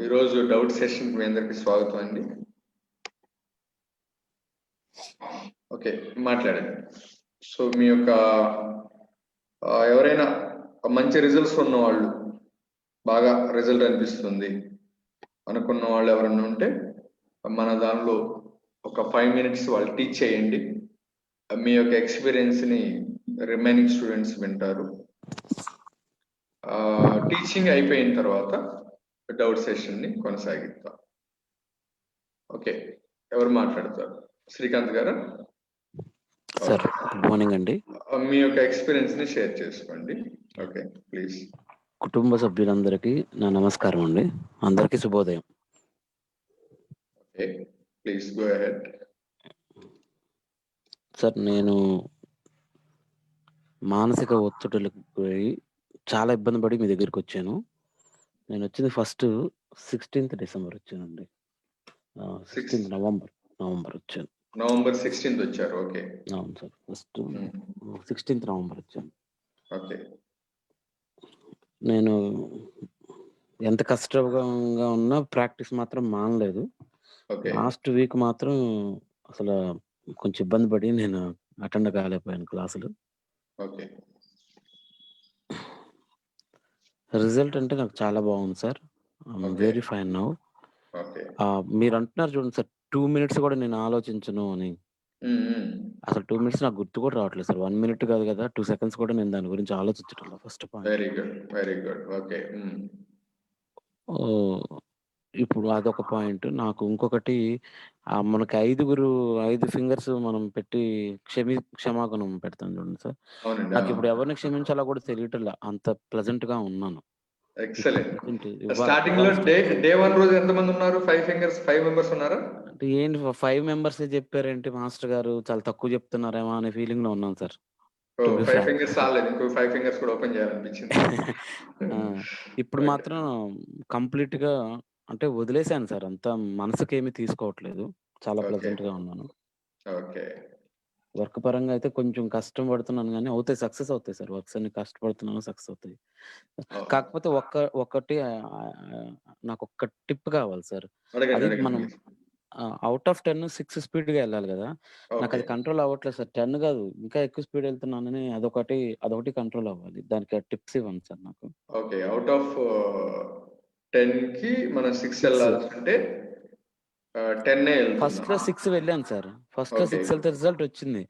ఈరోజు doubt session మీ అందరికి స్వాగతం అండి. ఓకే, మాట్లాడండి. సో మీ యొక్క ఎవరైనా మంచి రిజల్ట్స్ ఉన్న వాళ్ళు, బాగా రిజల్ట్ అనిపిస్తుంది అనుకున్న వాళ్ళు ఎవరైనా ఉంటే మన దానిలో ఒక 5 minutes వాళ్ళు టీచ్ చేయండి. మీ యొక్క ఎక్స్పీరియన్స్ని రిమైనింగ్ స్టూడెంట్స్ వింటారు. టీచింగ్ అయిపోయిన తర్వాత డౌట్ సెషన్ని కొనసాగిద్దాం. ఓకే, ఎవరు మాట్లాడతారు? శ్రీకాంత్ గారు సార్. గుడ్ మార్నింగ్ అండి. మీ యొక్క ఎక్స్పీరియన్స్ ని షేర్ చేసుకోండి. Okay please. కుటుంబ సభ్యులందరికీ నా నమస్కారం అండి. అందరికీ శుభోదయం. Okay please go ahead. Sir, నేను మానసిక ఒత్తిడులకు పోయి చాలా ఇబ్బంది పడి మీ దగ్గరికి వచ్చాను. నేను వచ్చింది ఫస్ట్ 16th December వచ్చానండి. 16th నవంబర్ వచ్చాను. నవంబర్ 16th వచ్చారు. ఓకే, అవును సార్. ఫస్ట్ 16th November వచ్చాను. ఓకే. నేను ఎంత కష్టంగా ఉన్నా ప్రాక్టీస్ మాత్రం మానలేదు. లాస్ట్ వీక్ మాత్రం అసలు కొంచెం ఇబ్బంది పడి నేను అటెండ్ కాలేకపోయాను క్లాసులు. ఓకే. రిజల్ట్ అంటే నాకు చాలా బాగుంది సార్. Very fine now. మీరు అంటున్నారు చూడండి సార్, 2 minutes కూడా నేను ఆలోచించను అని. అసలు 2 minutes నాకు గుర్తు కూడా రావట్లేదు సార్. 1 minute కాదు కదా, 2 seconds కూడా నేను దాని గురించి ఆలోచించట్లేదు. First point. Very good, very good. Okay. ఇప్పుడు అదొక పాయింట్. నాకు ఇంకొకటి, మనకి 5 ఫింగర్స్ మనం పెట్టి క్షమాగుణం పెడతాం చూడండి సార్. నాకు ఇప్పుడు ఎవరిని క్షమించాలో కూడా తెలియట్లా, అంత ప్లెజెంట్ గా ఉన్నాను. ఎక్సలెంట్. స్టార్టింగ్ లో డే 1 రోజు ఎంత మంది ఉన్నారు? 5 members ఉన్నారా? అంటే ఏంటి 5 members చెప్పారేంటి మాస్టర్ గారు, చాలా తక్కువ చెప్తున్నారేమో అనే ఫీలింగ్ లో ఉన్నాను సార్. 5 fingers చాలేదు, ఇంకో 5 fingers కూడా ఓపెన్ చేయాలనిపించింది. ఇప్పుడు మాత్రం కంప్లీట్ గా అంటే వదిలేశాను సార్. అంతా మనసుకేమీ తీసుకోవట్లేదు. చాలా ప్లెజెంట్ గా ఉన్నాను. ఓకే. వర్క్ పరంగా అయితే కొంచెం కష్టం పడుతున్నాను, కానీ అవుతాయి, సక్సెస్ అవుతాయి సార్. వర్క్స్ అన్ని కష్టపడుతున్నాను, సక్సెస్ అవుతాయి. కాకపోతే ఒకటి నాకు ఒక్క టిప్ కావాలి సార్. అది మనం అవుట్ ఆఫ్ 10 6 స్పీడ్ గా వెళ్ళాలి కదా, నాకు అది కంట్రోల్ అవ్వట్లేదు సార్. 10 కాదు, ఇంకా ఎక్కువ స్పీడ్ వెళ్తున్నానని అదొకటి కంట్రోల్ అవ్వాలి. దానికి టిప్స్ ఇవ్వండి సార్ నాకు. ఓకే, అవుట్ ఆఫ్ 10 కి మనం 6 వెళ్ళాలంటే 10 ఫస్ట్ లో 6 వెళ్ళాను సార్. ఫస్ట్ లో 6 వెళ్తే రిజల్ట్ వచ్చింది,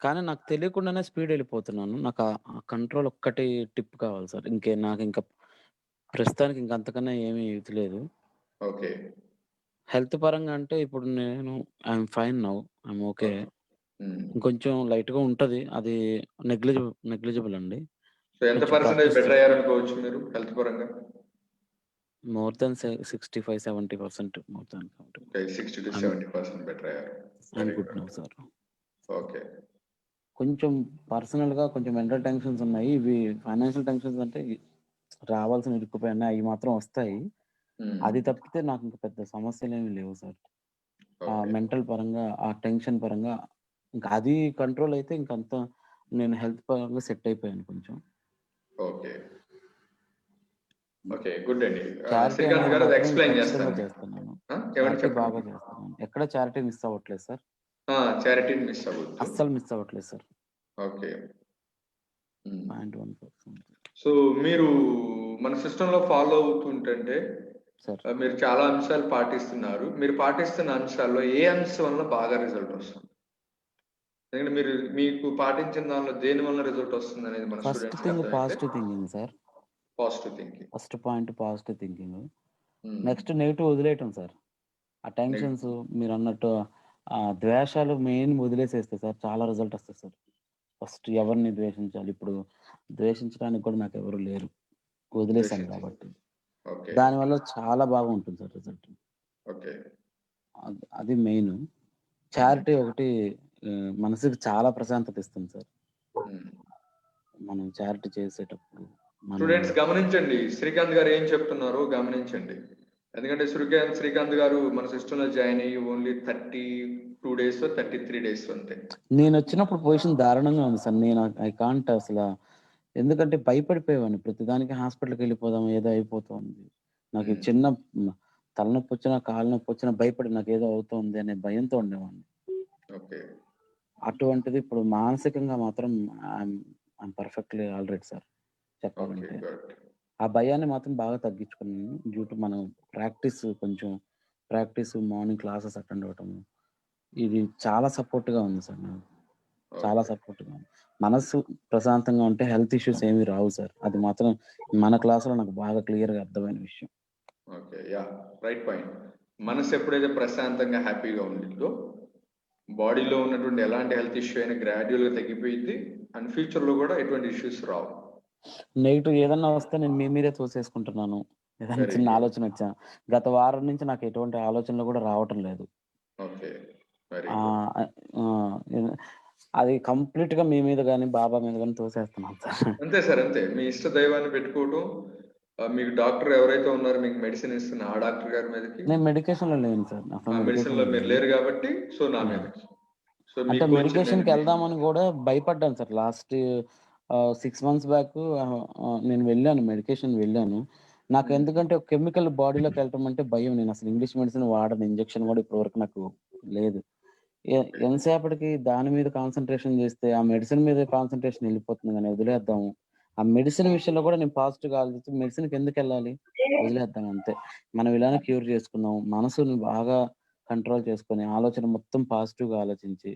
కానీ నాకు తెలియకుండానే స్పీడ్ వెళ్ళిపోతున్నాను. నాకు ఆ కంట్రోల్ ఒక్కటి టిప్ కావాలి సార్. నాకు ఇంకా ప్రస్తుతానికి ఇంకా అంతకన్నా ఏమీ ఇది లేదు. ఓకే. హెల్త్ పరంగా అంటే ఇప్పుడు నేను I'm fine now, I'm okay. ఇంకొంచెం లైట్ గా ఉంటది, అది నెగ్లిజిబుల్ అండి. సో ఎంత పర్సెంటేజ్ బెటర్ అయ్యారనుకోవచ్చు మీరు హెల్త్ పరంగా? More than 65-70% more than. 60 to 70% better అయ్యారు. అనుకుంటున్నాను సార్. ఓకే. కొంచెం పర్సనల్ గా కొంచెం మెంటల్ టెన్షన్స్ ఉన్నాయి. ఇవి ఫైనాన్షియల్ టెన్షన్స్ అంటే రావాల్సిన ఇరుక్కుపోయినా అవి మాత్రం వస్తాయి. అది తప్పితే నాకు ఇంకా పెద్ద సమస్యలు ఏమి లేవు సార్. ఆ మెంటల్ పరంగా, ఆ టెన్షన్ పరంగా ఇంకా అది కంట్రోల్ అయితే ఇంకంతా నేను హెల్త్ పరంగా సెట్ అయిపోయాను కొంచెం. ఓకే. ఓకే, గుడ్ అండి. శ్రీకాంత్ గారు ఎక్స్ప్లెయిన్ చేస్తాను. బాగా చేస్తున్నాను. ఎక్కడ చారిటీ మిస్ అవ్వట్లేదు సార్. చారిటీని మిస్ అవ్వదు, అస్సలు మిస్ అవ్వట్లేదు సార్. ఓకే. 0.1%. సో మీరు మన సిస్టమ్ లో ఫాలో అవుతుంటే మీరు చాలా అంశాలు పాటిస్తున్నారు. మీరు పాటిస్తున్న అంశాల్లో ఏ అంశం వల్ల బాగా రిజల్ట్ వస్తుంది? ఎందుకంటే మీకు పాటించిన దానిలో దేని వల్ల రిజల్ట్ వస్తుంది అనేది మన first thing positive thinking sir. Positive thinking first point, positive thinking. Next negative వదిలేయటం సార్. ఆ టెన్షన్స్ మీరు అన్నట్టు ఆ ద్వేషాలు మెయిన్ వదిలేసేస్తే సార్ చాలా రిజల్ట్ వస్తుంది సార్. ఫస్ట్ ఎవరిని ద్వేషించాలి, ఇప్పుడు ద్వేషించడానికి కూడా నాకు ఎవరు లేరు, వదిలేసాను కాబట్టి దానివల్ల చాలా బాగా ఉంటుంది సార్ రిజల్ట్. అది మెయిన్. చారిటీ ఒకటి మనసుకి చాలా ప్రశాంతత ఇస్తుంది సార్. మనం చారిటీ చేసేటప్పుడు స్టూడెంట్స్ గమనించండి, శ్రీకాంత్ గారు ఏం చెప్తున్నారో గమనించండి. ఎందుకంటే శ్రీకాంత్ గారు మన సిస్టమ్ లో జాయిన్ అయ్యి ఓన్లీ 32 days 33 days అంతే. నేను వచ్చినప్పుడు పొజిషన్ దారుణంగా ఉంది సార్. నేను ఐ కాంట్ అసలు, ఎందుకంటే భయపడిపోయేవాడిని. ప్రతిదానికి హాస్పిటల్కి వెళ్ళిపోదాం, ఏదో అయిపోతుంది. నాకు చిన్న తలనొప్పి వచ్చినా, కాళ్ళు నొప్పి వచ్చినా భయపడి నాకేదో అవుతుంది అనే భయంతో ఉండేవాడిని. ఓకే. అటువంటిది ఇప్పుడు మానసికంగా మాత్రం I'm perfectly alright sir okay. చెప్పాలంటే. గుడ్. ఆ భయాన్ని మాత్రం బాగా తగ్గించుకున్నాను. డ్యూ టు మనం ప్రాక్టీస్ మార్నింగ్ క్లాసెస్ అటెండ్ అవ్వటము. ఇది చాలా సపోర్ట్‌గా ఉంది సార్ నాకు. చాలా ఓకే. సపోర్ట్‌గా ఉంది. మనస్సు ప్రశాంతంగా ఉంటే హెల్త్ ఇష్యూస్ ఏమి రావు సార్. అది మాత్రం మన క్లాస్‌లో నాకు బాగా క్లియర్‌గా అర్థమైన విషయం. ఓకే. యాహ్! Right point. మనసు ఎప్పుడైతే ప్రశాంతంగా, హ్యాపీగా ఉండిద్దో, బాడీలో ఉన్నటువంటి ఎలాంటి హెల్త్ ఇష్యూ అయినా గ్రాడ్యుయల్‌గా తగ్గిపోయిద్ది. అండ్ ఫ్యూచర్‌లో కూడా ఎటువంటి ఇష్యూస్ రావు. నెగెటివ్ ఏదన్నా వస్తే నేను మీ మీదే తోసేసుకుంటున్నాను. ఏదైనా వెరీ చిన్న గుడ్. ఆలోచనొచ్చా, గత వారం నుంచి నాకు ఎటువంటి ఆలోచనలు కూడా రావటం లేదు. ఓకే. Very good. ఆహ్, ఆహ్, అది కంప్లీట్‌గా మీ మీద గాని, బాబా మీద గాని తోసేస్తున్నాను సార్. అంతే సార్. అంతే. మీ ఇష్ట దైవాన్ని పెట్టుకోవటం, మీకు డాక్టర్ ఎవరైతే ఉన్నారో మీకు మెడిసిన్ ఇస్తున్న ఆ డాక్టర్ గారి మీదకి, నేను మెడికేషన్‌లో లేను సార్. అసలు మెడిసిన్‌లో మెడికేషన్‌లో మీరు లేను. లేరు కాబట్టి సో నా యాహ్! మీదకి. సో అంటే మీకు వచ్చిందండి మీకు. మెడికేషన్‌కెళ్దామని గూడా భయపడ్డాను సార్. లాస్ట్ 6 మంత్స్ బ్యాక్ నేను వెళ్ళాను. మెడికేషన్ వెళ్ళాను. నాకు హ్మ్. ఎందుకంటే ఒక కెమికల్ బాడీలోకెళ్ళటం అంటే భయం. నేనసలు ఇంగ్లీష్ మెడిసిన్ వాడను. ఇంజెక్షన్ గూడా ఇప్పటివరకు నాకు లేదు. ఓకే. ఎంతసేపటికి దాని మీద కాన్సంట్రేషన్ జేస్తే, ఆ మెడిసిన్ మీద కాన్సంట్రేషన్ ఎళ్ళిపోతుంది గానీ వదిలేద్దాము. ఆ మెడిసిన్ విషయంలో గూడా నేను పాజిటివ్‌గా ఆలోచించి మెడిసిన్‌కెందుకెళ్ళాలి? వదిలేద్దాం అంతే. మనం ఇలానే క్యూర్ చేసుకుందాం. మనసుని బాగా కంట్రోల్ చేసుకొని, ఆలోచన మొత్తం పాజిటివ్‌గా ఆలోచించి,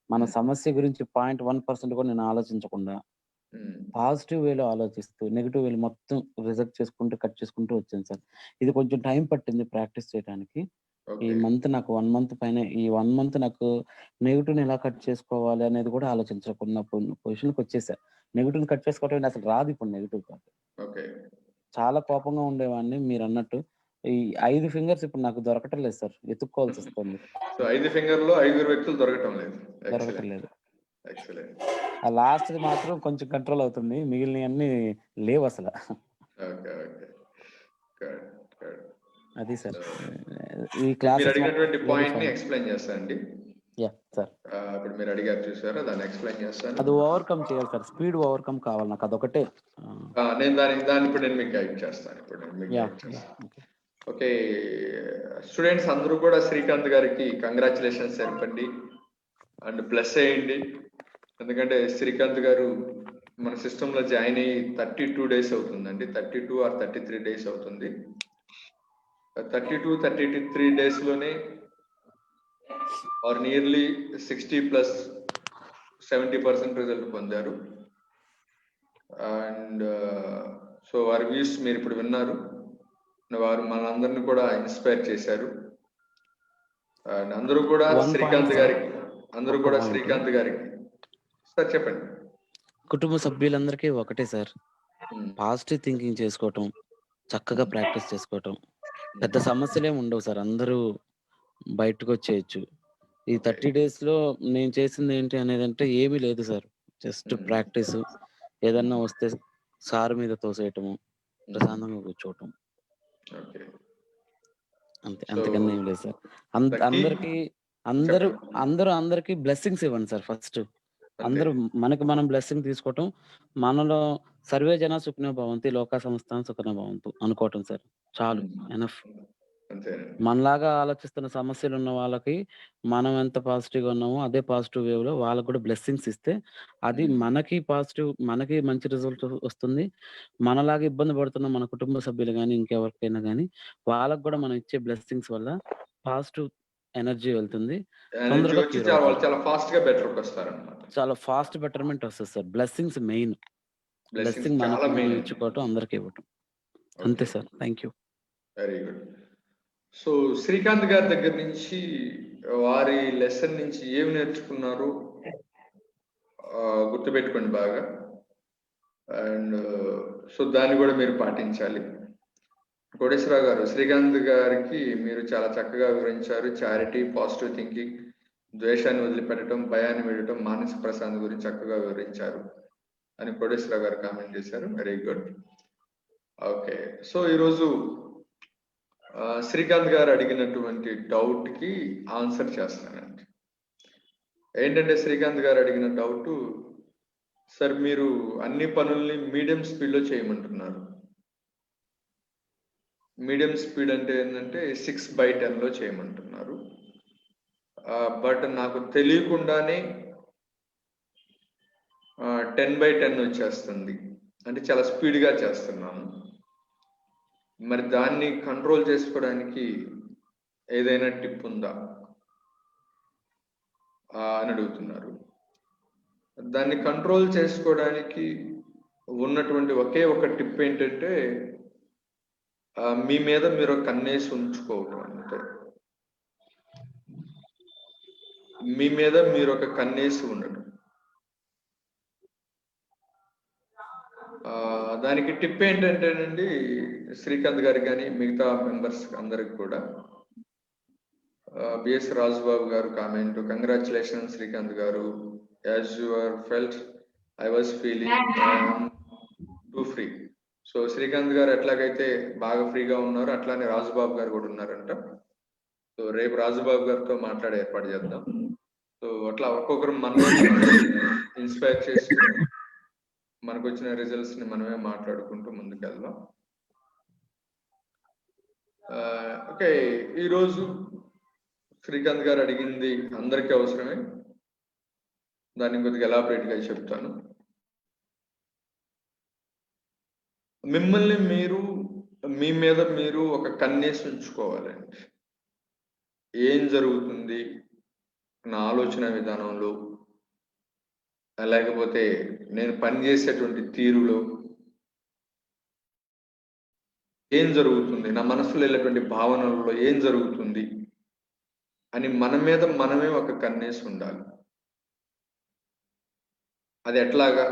మన హ్మ్. సమస్య గురించి 0.1% కూడా నేను ఆలోచించకుండా, హ్మ్. పాజిటివ్ వేలో ఆలోచిస్తూ, నెగెటివ్ వేలో మొత్తం రిజెక్ట్ చేసుకుంటూ, కట్ చేసుకుంటూ వచ్చాను సార్. ఇది కొంచెం టైం పట్టింది ప్రాక్టీస్ చేయటానికి. ఈ ఓకే. మంత్ నాకు 1 మంత్ పైనే ఈ 1 మంత్ నాకు నెగెటివ్‌ని ఎలా కట్ చేసుకోవాలి అనేది కూడా ఆలోచించకున్న పొజిషన్‌కొచ్చేసా. నెగెటివ్‌ని కట్ చేసుకోవటం అసలు రాదు ఇప్పుడు నెగెటివ్ థాట్. ఓకే. చాలా కోపంగా ఉండేవాడిని మీరన్నట్టు. ఈ 5 ఫింగర్స్ ఇప్పుడు నాకు దొరకటం లేదు సార్. ఎతుక్కోవాల్సొస్తుంది. సో 5 ఫింగర్‌లో 5 వ్యక్తులు దొరకటం లేదు. దొరకటం ఎక్సలెంట్. లేదు. ఎక్సలెంట్. ఆ లాస్ట్‌ది మాత్రం కొంచెం కంట్రోల్ అవుతుంది. మిగిలినయన్నీ లేవసల. ఓకే. ఓకే. గుడ్. గుడ్. అది సార్. సో ఈ ఇప్పుడు మీరు క్లాసెస్ మాత్రం అడిగినటువంటి డైలీ పాయింట్‌ని ఫాలో ఎక్స్‌ప్లెయిన్ చేస్తానండి. యాహ్! సార్. ఇప్పుడు మీరు అడిగారు చూసారా? దాన్ని ఎక్స్‌ప్లెయిన్ చేస్తాను. అది ఓవర్‌కమ్ చేయాలి సార్. స్పీడ్ ఓవర్‌కమ్ కావాలి నాకు అదొకటే. ఆ! నేను దాన్ని ఇప్పుడు నేను మీకు గైడ్ చేస్తాను. Yeah! Yeah! Okay. Okay. Students అందరూ కూడా శ్రీకాంత్ గారికి కంగ్రాచ్యులేషన్స్ చెప్పండి. అండ్ ప్లస్ చేయండి. ఎందుకంటే శ్రీకాంత్ గారు మన సిస్టమ్‌లో జాయిన్ అయ్యి 32 డేస్ అవుతుందండి. 32 ఆర్ 33 డేస్ అవుతుంది. 32, 33 డేస్‌లోనే ఆర్ నియర్లీ 60+ 70% రిజల్ట్ పొందారు. అండ్ సో వారి వ్యూస్ మీరు ఇప్పుడు విన్నారు. వారు మనందరిని కూడా ఇన్స్పైర్ చేశారు. అండ్ అందరూ కూడా 1 పాయింట్ శ్రీకాంత్ సార్. గారికి ఒక్క పాయింటు. సార్ చెప్పండి. కుటుంబ సభ్యులందరికీ ఒకటే సార్. హ్మ్. పాజిటివ్ థింకింగ్ చేసుకోవటం, చక్కగా ప్రాక్టీస్ చేసుకోవటం. పెద్ద హ్మ్. సమస్యలేమి ఉండవు సార్. అందరూ బయటకొచ్చేయొచ్చు. ఈ ఓకే. 30 డేస్‌లో నేను చేసిందేంటి అనేదంటే ఏమీ లేదు సార్. జస్ట్ హ్మ్. ప్రాక్టీసు. ఏదన్నా వస్తే సార్ మీద తోసేయటము, హ్మ్. ప్రశాంతంగా కూర్చోవటం. ఓకే. అంతే. సో అంతకన్నా ఏమి లేదు సార్. ద కీ అందరికి అందరూ చెప్పండి. అందరికి బ్లెస్సింగ్స్ ఇవ్వండి సార్ ఫస్టు. అంతే. అందరూ మనకి మనం బ్లెస్సింగ్ తీసుకోవటం, మనలో సర్వే జన సుఖినో భవంతి, లోకా సమస్తాః సుఖినో భవంతు అనుకోవటం సార్. చాలు. హ్మ్. ఎనఫ్. అంతేనండి. మనలాగా ఆలోచిస్తున్న సమస్యలున్న వాళ్ళకి, మనం ఎంత పాజిటివ్‌గా ఉన్నామో అదే పాజిటివ్ వేవ్‌లో వాళ్ళకి కూడా బ్లెస్సింగ్స్ ఇస్తే, అది హ్మ్. మనకి మంచి రిజల్ట్ వస్తుంది. మనలాగా ఇబ్బంది పడుతున్న మన కుటుంబ సభ్యులు గాని, ఇంకెవరికైనా గాని, వాళ్ళకి కూడా మనం ఇచ్చే బ్లెస్సింగ్స్ వల్ల పాజిటివ్ ఎనర్జీ వెళ్తుంది. ఎనర్జీ తొందరగా వచ్చి క్యూర్ అవుతారు. చాలా ఫాస్ట్‌గా బెటర్‌కొస్తారనమాట. చాలా ఫాస్ట్ బెటర్‌మెంట్ వస్తది sir. Blessings main. Blessings blessing చాలా మనకు మనం మెయిన్ అండి. ఇచ్చుకోవటం, అందరికి ఇవ్వటం. అంతే okay. Sir. Thank you. Very good. So Srikanth గారి దగ్గర నుంచి వారి లెసన్ నుంచి ఏమి నేర్చుకున్నారు? గుర్తుపెట్టుకోండి బాగా. అండ్ సో దాన్ని కూడా మీరు పాటించాలి. కోటేశ్వరరావు గారు, శ్రీకాంత్ గారికి మీరు చాలా చక్కగా వివరించారు. చారిటీ, పాజిటివ్ థింకింగ్, ద్వేషాన్ని వదిలిపెట్టడం, భయాన్ని వీడటం, మానసిక ప్రశాంతత గురించి చక్కగా వివరించారు అని కోటేశ్వరరావు గారు కామెంట్ చేశారు. Very good. ఓకే. సో ఈరోజు శ్రీకాంత్ గారు అడిగినటువంటి డౌట్‌కి ఆన్సర్ చేస్తానండి. ఏంటంటే శ్రీకాంత్ గారు అడిగిన డౌటు, సార్ మీరు అన్ని పనుల్ని మీడియం స్పీడ్‌లో చేయమంటున్నారు. మీడియం స్పీడ్ అంటే ఏంటంటే 6/10 చేయమంటున్నారు. బట్ నాకు తెలియకుండానే 10/10 వచ్చేస్తుంది. అంటే చాలా స్పీడ్గా చేస్తున్నాను. మరి దాన్ని కంట్రోల్ చేసుకోవడానికి ఏదైనా టిప్ ఉందా అని అడుగుతున్నారు. దాన్ని కంట్రోల్ చేసుకోవడానికి ఉన్నటువంటి ఒకే ఒక టిప్ ఏంటంటే మీ మీద మీరు కన్నేసి ఉంచుకోవడం. అంటే మీ మీద మీరు ఒక కన్నేసి ఉండడం. దానికి టిప్ ఏంటంటేనండి, శ్రీకాంత్ గారికి కానీ మిగతా మెంబర్స్ అందరికి కూడా బిఎస్ రాజుబాబు గారు comment, congratulation Srikanth garu, as you are felt I was feeling too free. So Srikanth garu ఎట్లాగైతే బాగా ఫ్రీగా ఉన్నారో అట్లానే రాజుబాబు గారు కూడా ఉన్నారంట. సో రేపు రాజుబాబు గారితో మాట్లాడే ఏర్పాటు చేద్దాం. సో అట్లా ఒక్కొక్కరు మనలో ఇన్స్పైర్ చేసుకుని మనకు వచ్చిన రిజల్ట్స్ ని మనమే మాట్లాడుకుంటూ ముందుకెళ్దాం. ఓకే, ఈరోజు శ్రీకాంత్ గారు అడిగింది అందరికీ అవసరమే, దాన్ని కొద్దిగా ఎలాబరేట్ గా చెప్తాను. మిమ్మల్ని మీరు, మీ మీద మీరు ఒక కన్నేసి ఉంచుకోవాలండి. ఏం జరుగుతుంది నా ఆలోచన విధానంలో, లేకపోతే నేను పనిచేసేటువంటి తీరులో ఏం జరుగుతుంది, నా మనసులో వెళ్ళేటువంటి భావనలలో ఏం జరుగుతుంది అని మన మీద మనమే ఒక కన్నేసి ఉండాలి. అది ఎట్లాగా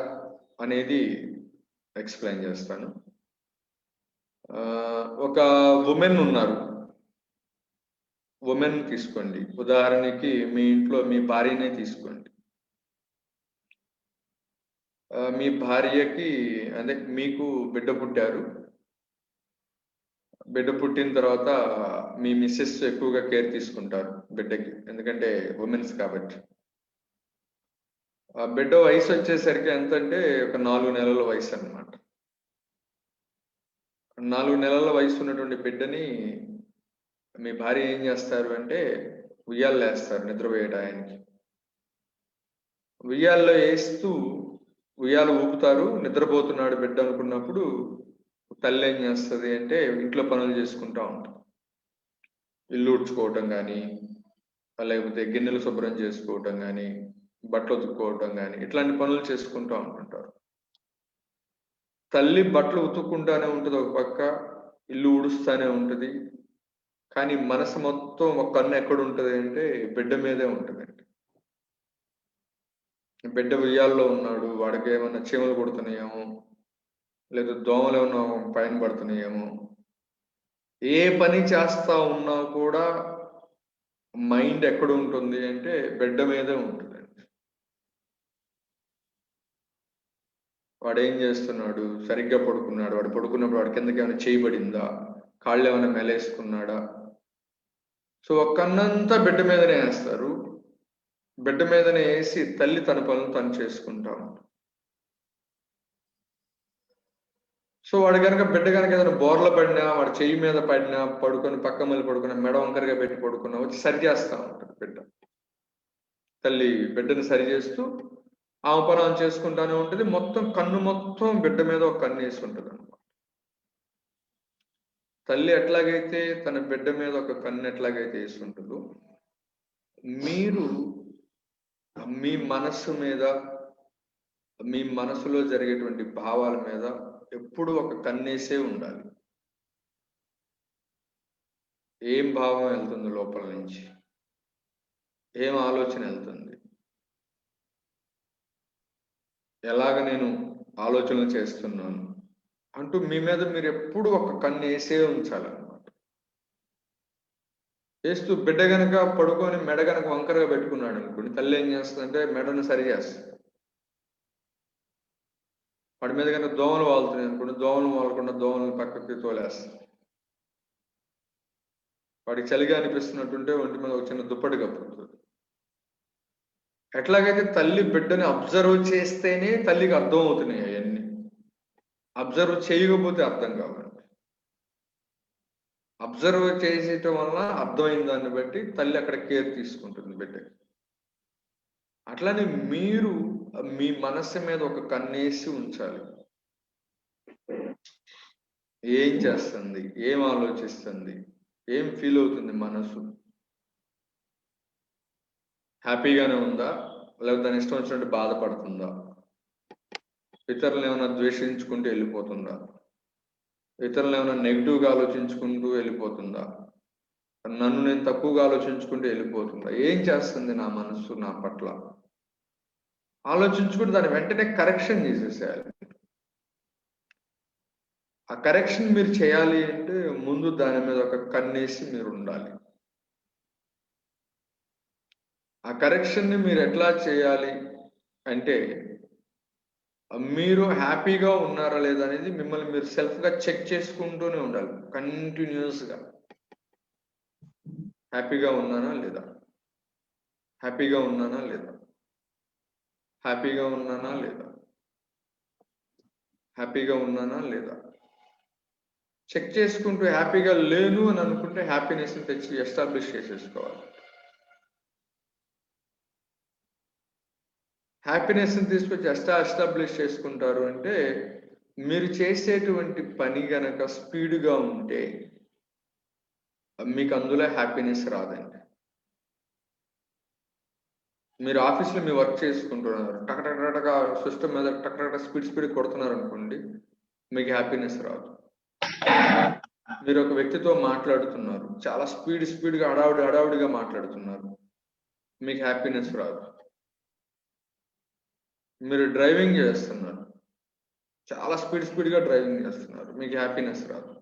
అనేది ఎక్స్ప్లెయిన్ చేస్తాను. ఒక ఉమెన్ ఉన్నారు, ఉమెన్ తీసుకోండి. ఉదాహరణకి మీ ఇంట్లో మీ భార్యనే తీసుకోండి. మీ భార్యకి అదే మీకు బిడ్డ పుట్టారు. బిడ్డ పుట్టిన తర్వాత మీ మిస్సెస్ ఎక్కువగా కేర్ తీసుకుంటారు బిడ్డకి, ఎందుకంటే ఉమెన్స్ కాబట్టి. ఆ బిడ్డ వయసు వచ్చేసరికి ఎంత అంటే ఒక 4 నెలల వయసు అన్నమాట. 4 నెలల వయసు ఉన్నటువంటి బిడ్డని మీ భార్య ఏం చేస్తారు అంటే ఉయ్యాల్లో వేస్తారు నిద్రపోయేటానికి. ఉయ్యాల్లో వేస్తూ ఉయ్యాలు ఊపుతారు, నిద్రపోతున్నాడు బిడ్డ అనుకున్నప్పుడు తల్లి ఏం చేస్తుంది అంటే ఇంట్లో పనులు చేసుకుంటా ఉంటాం. ఇల్లు ఉడ్చుకోవటం కానీ, లేకపోతే గిన్నెలు శుభ్రం చేసుకోవటం కానీ, బట్టలు ఉతుక్కోవటం కానీ, ఇట్లాంటి పనులు చేసుకుంటూ ఉంటుంటారు. తల్లి బట్టలు ఉతుక్కుంటానే ఉంటుంది ఒక పక్క, ఇల్లు ఊడుస్తానే ఉంటుంది. కానీ మనసు మొత్తం ఒక కన్ను ఎక్కడ ఉంటుంది అంటే బిడ్డ మీదే ఉంటుందండి. బిడ్డ ఉయ్యాల్లో ఉన్నాడు, వాడికి ఏమన్నా చీమలు కొడుతున్నాయేమో, లేదా దోమలు ఏమన్నా పైన పడుతున్నాయేమో. ఏ పని చేస్తా ఉన్నా కూడా మైండ్ ఎక్కడ ఉంటుంది అంటే బిడ్డ మీదే ఉంటుందండి. వాడు ఏం చేస్తున్నాడు, సరిగ్గా పడుకున్నాడు, వాడు పడుకున్నప్పుడు వాడి కిందకి ఏమైనా చేయబడిందా, కాళ్ళు ఏమైనా మెలేసుకున్నాడా. సో ఒక కన్నంతా బిడ్డ మీదనే వేస్తారు. బిడ్డ మీదనే వేసి తల్లి తన పనులు తను చేసుకుంటా ఉంటాడు. సో వాడు కనుక బిడ్డ కనుక ఏదైనా బోర్ల పడినా, వాడు చెయ్యి మీద పడినా, పడుకొని పక్క మళ్ళీ పడుకున్నా, మెడ వంకరగా పెట్టి పడుకున్నా వచ్చి సరి చేస్తా ఉంటాడు బిడ్డ. తల్లి బిడ్డను సరి చేస్తూ ఆమె పని ఆమె చేసుకుంటానే ఉంటుంది. మొత్తం కన్ను మొత్తం బిడ్డ మీద ఒక కన్ను వేసి ఉంటుంది అనమాట. తల్లి ఎట్లాగైతే తన బిడ్డ మీద ఒక కన్ను ఎట్లాగైతే వేసి ఉంటుందో, మీరు మీ మనస్సు మీద, మీ మనసులో జరిగేటువంటి భావాల మీద ఎప్పుడు ఒక కన్నేసే ఉండాలి. ఏం భావం వెళ్తుంది లోపల నుంచి, ఏం ఆలోచన వెళ్తుంది, ఎలాగ నేను ఆలోచనలు చేస్తున్నాను అంటూ మీ మీద మీరు ఎప్పుడు ఒక కన్ను వేసే ఉంచాలన్నమాట. వేస్తూ బిడ్డ గనక పడుకొని మెడ గనక వంకరగా పెట్టుకున్నాడు అనుకోండి, తల్లి ఏం చేస్తుందంటే మెడను సరి చేస్తుంది. వాడి మీద కనుక దోమలు వాళ్తున్నాయి అనుకోండి, దోమలు వాలకుండా దోమలను పక్కకి తోలేస్తుంది. వాడికి చలిగా అనిపిస్తున్నట్టుంటే ఒంటి మీద ఒక చిన్న దుప్పటి కప్పుతుంది. ఎట్లాగైతే తల్లి బిడ్డని అబ్జర్వ్ చేస్తేనే తల్లికి అర్థం అవుతున్నాయి అవన్నీ. అబ్జర్వ్ చేయకపోతే అర్థం కావండి. అబ్జర్వ్ చేసేయటం వల్ల అర్థమైన దాన్ని బట్టి తల్లి అక్కడ కేర్ తీసుకుంటుంది బిడ్డకి. అట్లానే మీరు మీ మనస్సు మీద ఒక కన్నేసి ఉంచాలి. ఏం చేస్తుంది, ఏం ఆలోచిస్తుంది, ఏం ఫీల్ అవుతుంది మనసు, హ్యాపీగానే ఉందా, లేకపోతే దాని ఇష్టం వచ్చినట్టు బాధపడుతుందా, ఇతరులను ఏమైనా ద్వేషించుకుంటూ వెళ్ళిపోతుందా, ఇతరులను ఏమైనా నెగిటివ్గా ఆలోచించుకుంటూ వెళ్ళిపోతుందా, నన్ను నేను తక్కువగా ఆలోచించుకుంటూ వెళ్ళిపోతుందా, ఏం చేస్తుంది నా మనసు నా పట్ల ఆలోచించుకుంటూ దాన్ని వెంటనే కరెక్షన్ చేసేసేయాలి. ఆ కరెక్షన్ మీరు చేయాలి అంటే ముందు దాని మీద ఒక కన్నేసి మీరు ఉండాలి. ఆ కరెక్షన్ని మీరు ఎట్లా చేయాలి అంటే మీరు హ్యాపీగా ఉన్నారా లేదా అనేది మిమ్మల్ని మీరు సెల్ఫ్గా చెక్ చేసుకుంటూనే ఉండాలి కంటిన్యూస్గా. హ్యాపీగా ఉన్నానా లేదా, హ్యాపీగా ఉన్నానా లేదా, హ్యాపీగా ఉన్నానా లేదా, హ్యాపీగా ఉన్నానా లేదా చెక్ చేసుకుంటూ హ్యాపీగా లేను అని అనుకుంటే హ్యాపీనెస్ని తెచ్చి ఎస్టాబ్లిష్ చేసేసుకోవాలి. హ్యాపీనెస్ని తీసుకొచ్చి ఎస్టాబ్లిష్ చేసుకుంటారు అంటే మీరు చేసేటువంటి పని గనక స్పీడ్గా ఉంటే మీకు అందులో హ్యాపీనెస్ రాదండి. మీరు ఆఫీస్లో మీ వర్క్ చేసుకుంటున్నారు, టకటక సిస్టమ్ మీద టకటక స్పీడ్ కొడుతున్నారు అనుకోండి, మీకు హ్యాపీనెస్ రాదు. మీరు ఒక వ్యక్తితో మాట్లాడుతున్నారు, చాలా స్పీడ్గా హడావుడిగా మాట్లాడుతున్నారు, మీకు హ్యాపీనెస్ రాదు. మీరు డ్రైవింగ్ చేస్తున్నారు, చాలా స్పీడ్గా డ్రైవింగ్ చేస్తున్నారు, మీకు హ్యాపీనెస్ రాదు.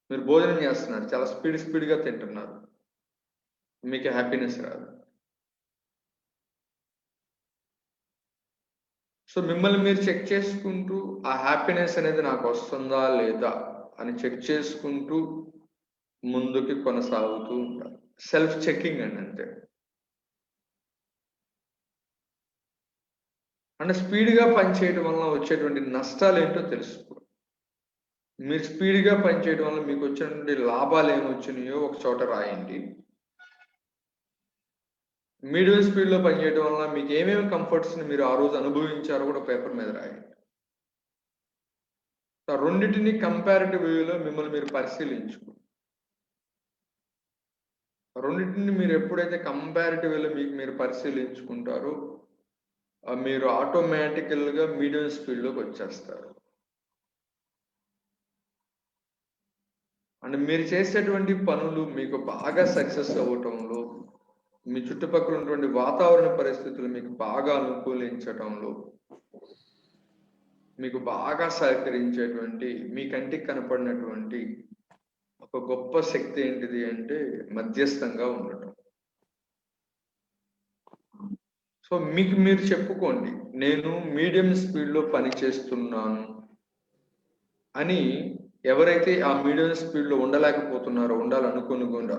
మీరు భోజనం చేస్తున్నారు, చాలా స్పీడ్గా తింటున్నారు, మీకు హ్యాపీనెస్ రాదు. సో మిమ్మల్ని మీరు చెక్ చేసుకుంటూ ఆ హ్యాపీనెస్ అనేది నాకు వస్తుందా లేదా అని చెక్ చేసుకుంటూ ముందుకి కొనసాగుతూ ఉంటారు. సెల్ఫ్ చెకింగ్ అండి అంతే. అంటే స్పీడ్గా పనిచేయడం వల్ల వచ్చేటువంటి నష్టాలు ఏంటో తెలుసుకో. మీరు స్పీడ్గా పనిచేయడం వల్ల మీకు వచ్చినటువంటి లాభాలు ఏమొచ్చినాయో ఒక చోట రాయండి. మీడియం స్పీడ్లో పనిచేయడం వల్ల మీకు ఏమేమి కంఫర్ట్స్ని మీరు ఆ రోజు అనుభవించారో కూడా పేపర్ మీద రాయండి. రెండింటిని కంపారిటివ్ వేలో మిమ్మల్ని మీరు పరిశీలించుకో. రెండింటిని మీరు ఎప్పుడైతే కంపారిటివ్ వేలో మీరు పరిశీలించుకుంటారో మీరు ఆటోమేటికల్గా మీడియం స్పీడ్లోకి వచ్చేస్తారు. అండ్ మీరు చేసేటువంటి పనులు మీకు బాగా సక్సెస్ అవ్వటంలో, మీ చుట్టుపక్కల ఉన్నటువంటి వాతావరణ పరిస్థితులు మీకు బాగా అనుకూలించటంలో, మీకు బాగా సహకరించేటువంటి మీ కంటికి కనపడినటువంటి ఒక గొప్ప శక్తి ఏంటిది అంటే మధ్యస్థంగా ఉండటం. సో మీకు మీరు చెప్పుకోండి, నేను మీడియం స్పీడ్లో పని చేస్తున్నాను అని. ఎవరైతే ఆ మీడియం స్పీడ్లో ఉండలేకపోతున్నారో, ఉండాలనుకుని కూడా,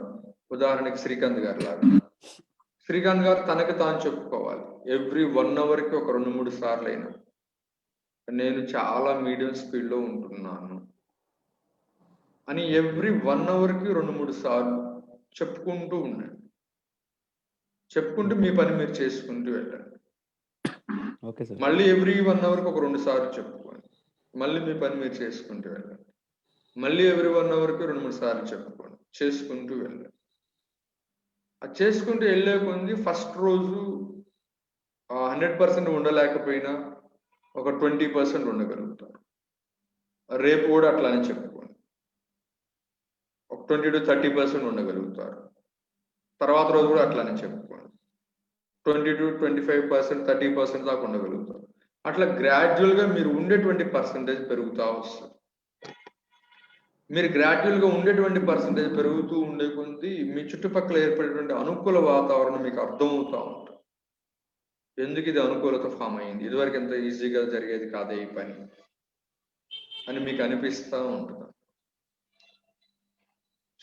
ఉదాహరణకి శ్రీకాంత్ గారు లాగా, శ్రీకాంత్ గారు తనకు తాను చెప్పుకోవాలి ఎవ్రీ 1 అవర్కి ఒక 2-3 సార్లు అయినా నేను చాలా మీడియం స్పీడ్లో ఉంటున్నాను అని ఎవ్రీ 1 అవర్కి 2-3 సార్లు చెప్పుకుంటూ ఉండండి. చెప్పుకుంటూ మీ పని మీరు చేసుకుంటూ వెళ్ళండి. మళ్ళీ ఎవ్రీ 1 అవర్కి ఒక 2 సార్లు చెప్పుకోండి, మళ్ళీ మీ పని మీరు చేసుకుంటూ వెళ్ళండి. మళ్ళీ ఎవ్రీ 1 అవర్కి 2-3 సార్లు చెప్పుకోండి, చేసుకుంటూ వెళ్ళండి. అది చేసుకుంటూ వెళ్ళే కొంది ఫస్ట్ రోజు 100% ఉండలేకపోయినా ఒక 20% ఉండగలుగుతారు. రేపు కూడా అట్లానే చెప్పుకోండి, ఒక 20-30% ఉండగలుగుతారు. తర్వాత రోజు కూడా అట్లానే చెప్పుకోండి, 20-25%, 30% దాకా ఉండగలుగుతారు. అట్లా గ్రాడ్యువల్గా మీరు ఉండేటువంటి పర్సంటేజ్ పెరుగుతూ వస్తుంది. మీరు గ్రాడ్యువల్గా ఉండేటువంటి పర్సంటేజ్ పెరుగుతూ ఉండే కొద్దీ మీ చుట్టుపక్కల ఏర్పడేటువంటి అనుకూల వాతావరణం మీకు అర్థమవుతూ ఉంటుంది. ఎందుకు ఇది అనుకూలత ఫామ్ అయింది, ఇదివరకు ఎంత ఈజీగా జరిగేది కాదే ఈ పని అని మీకు అనిపిస్తూ ఉంటుంది.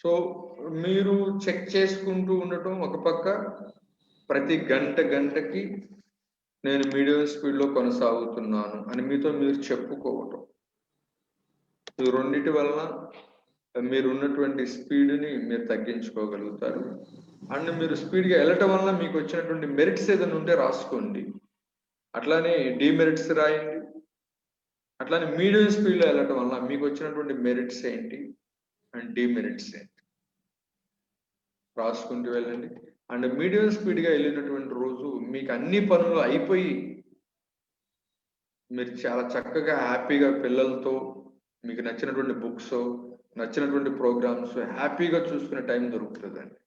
సో మీరు చెక్ చేసుకుంటూ ఉండటం ఒక పక్క, ప్రతి గంటకి నేను మీడియం స్పీడ్లో కొనసాగుతున్నాను అని మీతో మీరు చెప్పుకోవటం, ఈ రెండిటి వలన మీరున్నటువంటి స్పీడ్‌ని మీరు తగ్గించుకోగలుగుతారు. అండ్ మీరు స్పీడ్‌గా ఎళ్ళటం వలన మీకు వచ్చినటువంటి మెరిట్స్ ఏదైనా ఉంటే రాసుకోండి. అట్లానే డీమెరిట్స్ రాయండి. అట్లానే మీడియం స్పీడ్‌లో ఎళ్ళటం వలన మీకు వచ్చినటువంటి మెరిట్స్ ఏంటి? అండ్ డీమెరిట్స్ ఏంటి? రాసుకుంటూ వెళ్ళండి. అండ్ మీడియం స్పీడ్‌గా ఎళ్ళినటువంటి రోజు మీకు అన్ని పనులు అయిపోయి మీరు చాలా చక్కగా హ్యాపీగా పిల్లలతో మీకు నచ్చినటువంటి బుక్సో, నచ్చినటువంటి ప్రోగ్రామ్స్ హ్యాపీగా చూసుకునే టైం దొరుకుతదండి.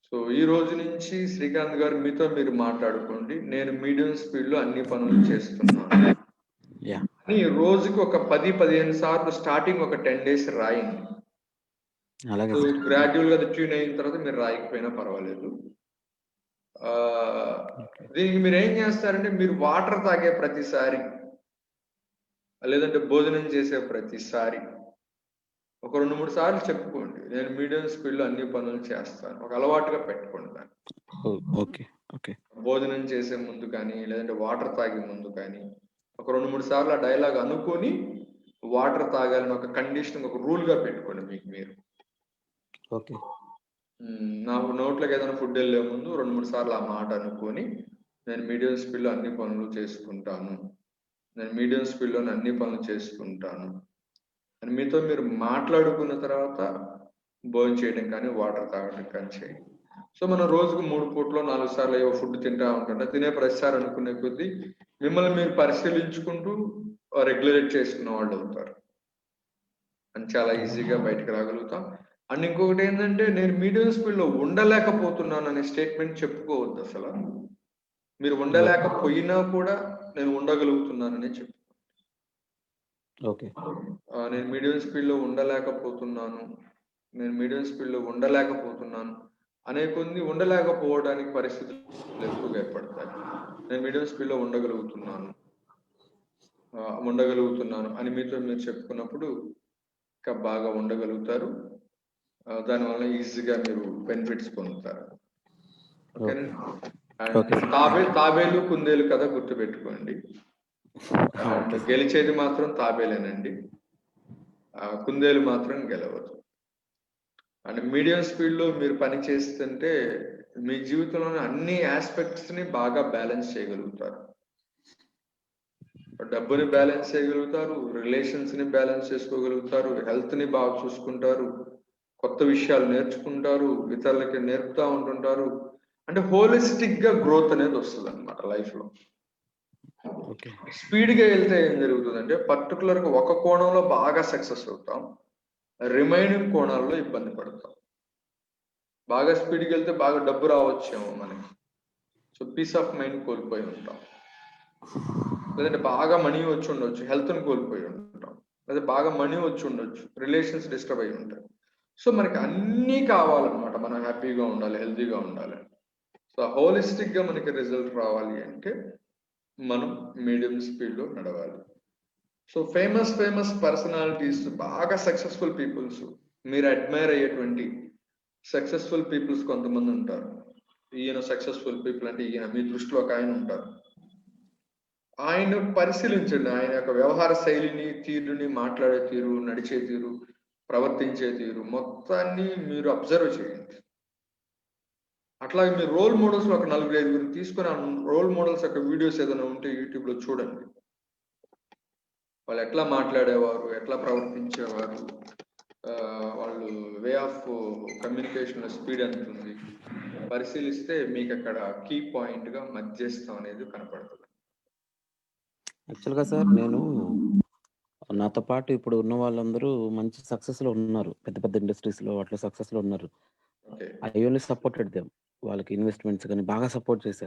సో, ఈ రోజు నుంచి శ్రీకాంత్ గారు మీతో మీరు మాట్లాడుకోండి. నేను మీడియం స్పీడ్‌లో అన్ని పనులు చేస్తున్నాను. యాహ్! అని రోజుకి ఒక 10, 15 సార్లు స్టార్టింగ్ ఒక 10 డేస్ రాయండి. అలాగే సో, సార్. గ్రాడ్యుయల్‌గా అది ట్యూన్ అయిన తర్వాత మీరు రాయకపోయినా పర్వాలేదు. ఓకే. దీనికి మీరేం చేస్తారంటే మీరు వాటర్ తాగే ప్రతిసారి లేదంటే భోజనం చేసే ప్రతిసారి ఒక 2, 3 సార్లు చెప్పుకోండి. నేను మీడియం స్పీడ్‌లో అన్ని పనులు చేస్తాను. ఒక అలవాటుగా పెట్టుకోండి దాన్ని. ఓకే. ఓకే. భోజనం చేసే ముందు కానీ, లేదంటే వాటర్ తాగే ముందు కానీ, ఒక 2, 3 సార్లు ఆ డైలాగ్ అనుకోని వాటర్ తాగాలని ఒక కండిషన్, ఒక రూల్‌గా పెట్టుకోండి మీకు మీరు. ఓకే. నాకు నోట్లోకి ఏదైనా ఫుడ్ ఎళ్ళే ముందు 2, 3 సార్లు ఆ మాట అనుకోని, నేను మీడియం స్పీడ్‌లో అన్ని పనులు చేసుకుంటాను. నేను మీడియం స్పీడ్‌లోనే అన్ని పనులు చేసుకుంటాను. అని మీతో మీరు మాట్లాడుకున్న తర్వాత భోంచేయడం కానీ, వాటర్ తాగడం కానీ చేయండి. సో, మనం రోజుకు 3 పూటలో 4 సార్లు ఏవో ఫుడ్ తింటా ఉంటుంటే, తినే ప్రతిసారి అనుకునే కొద్దీ మిమ్మల్ని మీరు పరిశీలించుకుంటూ రెగ్యులేట్ చేసుకున్న వాళ్ళవుతారు. అని చాలా ఈజీగా బయటికి రాగలుగుతాం. అండ్ ఇంకొకటేంటంటే, నేను మీడియం స్పీడ్‌లో ఉండలేకపోతున్నాననే స్టేట్మెంట్ చెప్పుకోవద్దసల. మీరు ఓకే. ఉండలేకపోయినా కూడా నేను ఉండగలుగుతున్నాననే చెప్పు. ఓకే. నేను మీడియం స్పీడ్‌లో ఉండలేకపోతున్నాను. నేను మీడియం స్పీడ్‌లో ఉండలేకపోతున్నాను. అనే కొన్ని ఉండలేకపోవడానికి పరిస్థితులు ఎక్కువగా ఏర్పడతాయి. నేను మీడియం స్పీడ్‌లో ఉండగలుగుతున్నాను అని మీతో మీరు చెప్పుకున్నప్పుడు ఇంకా బాగా ఉండగలుగుతారు. దానివల్ల ఈజీగా మీరు బెనిఫిట్స్ పొందుతారు. ఓకే. ఓకేనండి. Okay and sir. తాబేలు, కుందేలు కథ గుర్తుపెట్టుకోండి. Okay sir. గెలిచేది మాత్రం తాబేలేనండి. కుందేలు మాత్రం గెలవదు. అండ్ మీడియం స్పీడ్‌లో మీరు పని చేస్తుంటే మీ జీవితంలోని అన్ని యాస్పెక్ట్స్‌ని బాగా బ్యాలెన్స్ చేయగలుగుతారు. డబ్బుని ఓకే. బ్యాలెన్స్ చేయగలుగుతారు, రిలేషన్స్‌ని బ్యాలెన్స్ చేసుకోగలుగుతారు, హెల్త్‌ని బాగా చూసుకుంటారు, కొత్త విషయాలు నేర్చుకుంటారు, ఇతరులకి నేర్పుతా ఉంటుంటారు. అంటే హోలిస్టిక్‌గా గ్రోత్ అనేది వస్తదన్నమాట లైఫ్‌లో. ఓకే. స్పీడ్‌గా ఎళ్తే ఏం జరుగుతదంటే పర్టిక్యులర్‌గా ఒక కోణంలో బాగా సక్సెస్ అవుతాం. రిమైనింగ్ కోణాల్లో ఇబ్బంది పడతాం. బాగా స్పీడ్‌గెళ్తే బాగా డబ్బు రావచ్చేమో మనకి. సో, పీస్ ఆఫ్ మైండ్ కోల్పోయి ఉంటాం. లేదంటే బాగా మనీ వచ్చుండొచ్చు. హెల్త్‌ని కోల్పోయి ఉంటాం. లేదా బాగా మనీ వచ్చుండొచ్చు. రిలేషన్స్ డిస్టర్బ్ అయ్యి ఉంటాయి. సో, మనకి అన్నీ కావాలన్నమాట. మనం హ్యాపీగా ఉండాలి, హెల్తీగా ఉండాలి. సో, హోలిస్టిక్‌గా మనకి రిజల్ట్ రావాలి అంటే మనం మీడియం స్పీడ్‌లో నడవాలి. సో, ఫేమస్ పర్సనాలిటీస్ బాగా సక్సెస్‌ఫుల్ పీపుల్స్ మీరు అడ్మైర్ అయ్యేటువంటి సక్సెస్‌ఫుల్ పీపుల్స్ కొంతమంది ఉంటారు. ఈయన సక్సెస్‌ఫుల్ పీపుల్ అంటే ఈయన మీ దృష్టిలో ఒక ఆయన ఉంటారు. ఆయన పరిశీలించండి. ఆయన యొక్క వ్యవహార శైలిని, తీరుని, మాట్లాడే తీరు, నడిచే తీరు, ప్రవర్తించే తీరు మొత్తాన్ని మీరు అబ్జర్వ్ చేయండి. అట్లాగే మీరు రోల్ మోడల్స్‌లో ఒక నలుగురు, ఐదుగురిని తీసుకొని ఆ రోల్ మోడల్స్ యొక్క వీడియోస్ ఏదైనా ఉంటే యూట్యూబ్‌లో చూడండి. వాళ్ళు ఎట్లా మాట్లాడేవారు, ఎట్లా ప్రవర్తించేవారు, వాళ్ళు వే ఆఫ్ కమ్యూనికేషన్‌లో స్పీడ్ ఎంతుంది. పరిశీలిస్తే మీకక్కడ కీ పాయింట్‌గా మధ్యస్థం అనేది కనపడతది. యాక్చువల్‌గా సార్ నేను నాతో పాటు ఇప్పుడు ఉన్న వాళ్ళందరూ మంచి సక్సెస్‌లో ఉన్నారు. పెద్ద పెద్ద ఇండస్ట్రీస్‌లో వాటిలో సక్సెస్‌లో ఉన్నారు. Okay. I only supported them. వాళ్ళకి ఇన్వెస్ట్‌మెంట్స్ గాని బాగా సపోర్ట్ చేశా.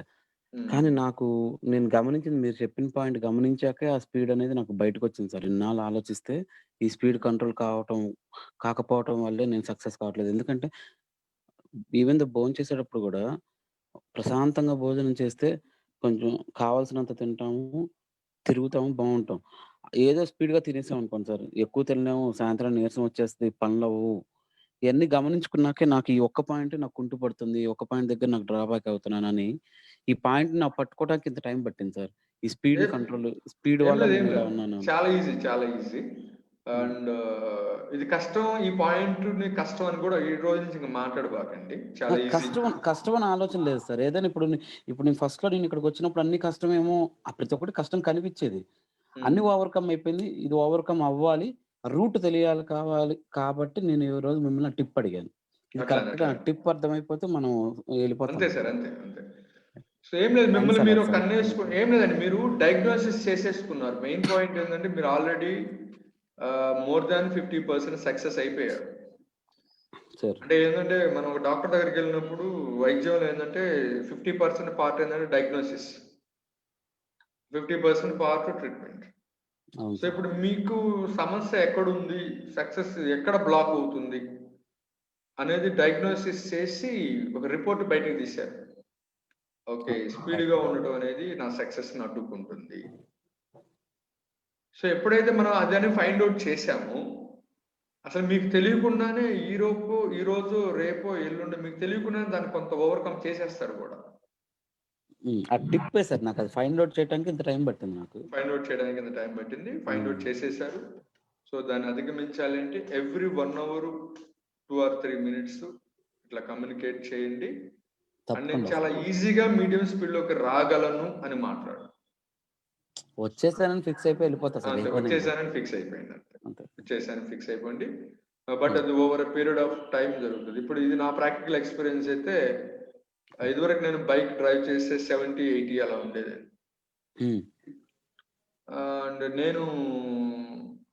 హ్మ్. కానీ నేను గమనించింది మీరు చెప్పిన పాయింట్ గమనించాకే ఆ స్పీడ్ అనేది నాకు బయటకొచ్చింది సార్. ఇన్నాళ్ళు ఆలోచిస్తే ఈ స్పీడ్ కంట్రోల్ కాకపోవటం వల్లే నేను సక్సెస్ కావట్లేదు. ఎందుకంటే ఈవెన్ దో భోంచేసేటప్పుడు గూడా ప్రశాంతంగా భోజనం చేస్తే కొంచెం కావాల్సినంత తింటాము, తిరుగుతాము, బావుంటాం. ఏదో స్పీడ్‌గా తినేసామనుకోండి సార్, ఎక్కువ తినలేము, సాయంత్రం నీరసం వచ్చేస్తది, పనులవ్వవు. ఇయన్నీ గమనించుకున్నాకే నాకు ఈ ఒక్క పాయింట్ నాకు కుంటుపడుతుంది. ఈ ఒక్క పాయింట్ దగ్గర నాకు డ్రాబ్యాక్ అవుతున్నానని, ఈ పాయింట్‌ని నాకు పట్టుకోవడానికి ఇంత టైం పట్టింది సార్. ఈ స్పీడ్ ఏం కంట్రోల్ స్పీడ్ ఏం వల్ల లేదు, ఏం నేను ఇలా లేదు. ఉన్నాను. చాలా ఈజీ, చాలా ఈజీ. అండ్ ఇది కష్టం, ఈ పాయింట్‌ని కష్టం అని కూడా ఈ రోజు నుంచి ఇంక మాట్లాడబాకండి. చాలా నాకు ఈజీ. కష్టం అని ఆలోచన లేదు సార్. ఏదైనా ఇప్పుడు నేను ఫస్ట్‌లో ఇక్కడికొచ్చినప్పుడు అన్ని కష్టమేమో ప్రతి ఒక్కటి కష్టం కనిపిచ్చేది. హ్మ్. అన్నీ ఓవర్‌కమ్ అయిపోయింది. ఇది ఓవర్‌కమ్ అవ్వాలి. రూట్ తెలియాలి కాబట్టి నేను ఈరోజు మిమ్మల్ని టిప్ అడిగాను. ఇది అట్లానే, కరెక్ట్‌గా అట్లానే. టిప్ అర్థమైపోతే మనం ఎళ్ళిపోతాం అంతే సార్. సార్. అంతే, అంతే. సో ఏం లేదు, థాంక్స్ మిమ్మల్ని మీరు అలాట్ సార్. ఏం లేదండి, మీరు డయాగ్నోసిస్ చేసేసుకున్నారు. మెయిన్ పాయింట్ ఏంటంటే మీరు ఆల్రెడీ మోర్ దాన్ 50% సక్సెస్ అయిపోయారు. సార్. అంటే ఏంటంటే మనం ఒక డాక్టర్ దగ్గరికెళ్ళినప్పుడు వైద్యంలో ఏంటంటే 50% పార్ట్ ఏంటంటే డయాగ్నోసిస్. 50% part treatment. అవును సో సార్. ఇప్పుడు మీకు సమస్య ఎక్కడుంది? సక్సెస్ ఎక్కడ బ్లాక్ అవుతుంది? అనేది డయాగ్నోసిస్ చేసి ఒక రిపోర్ట్ బయటకి తీశారు. ఓకే. స్పీడ్‌గా ఉండటం అనేది నా సక్సెస్‌ని అడ్డుకుంటుంది. సో ఎప్పుడైతే మనం అదని ఫైండ్ ఔట్ చేశామో, అసలు మీకు తెలియకుండానే ఈరోజు, రేపో, ఎల్లుండి మీకు తెలియకుండానే దాన్ని కొంత ఓవర్‌కమ్ చేసేస్తారు గూడా. ఆ టిప్పే సార్ నాకది ఫైండ్ ఔట్ చేయడానికి ఇంత టైం పట్టింది నాకు. ఫైండ్ ఔట్ చేయడానికి ఇంత టైం పట్టింది. ఫైండ్ ఔట్ చేసేసారు. సో దాన్ని అధిగమించాలి అంటే ఎవ్రీ 1 అవర్ 2 ఆర్ 3 మినిట్స్ ఇట్లా కమ్యూనికేట్ చేయండి. అండ్ నేను తప్పకుండా చాలా సార్. ఈజీగా మీడియం స్పీడ్‌లోకి రాగలను అని మాట్లాడు. వచ్చేసానని ఫిక్స్ అయిపోయి ఎళ్ళిపోతా సార్ ఏ అంతే, పనైనా. వచ్చేసానని ఫిక్స్ అయిపోయింది అంతే. అంతే. వచ్చేసానని ఫిక్స్ అయిపోండి. బట్ హ్మ్. అది over a period of time జరుగుతది. ఇప్పుడు ఇది నా ప్రాక్టికల్ ఎక్స్‌పీరియన్స్ అయితే ఇదివరకు నేను బైక్ డ్రైవ్ చేస్తే 70, 80 అలా ఉండేదండి. హ్మ్. అండ్ నేను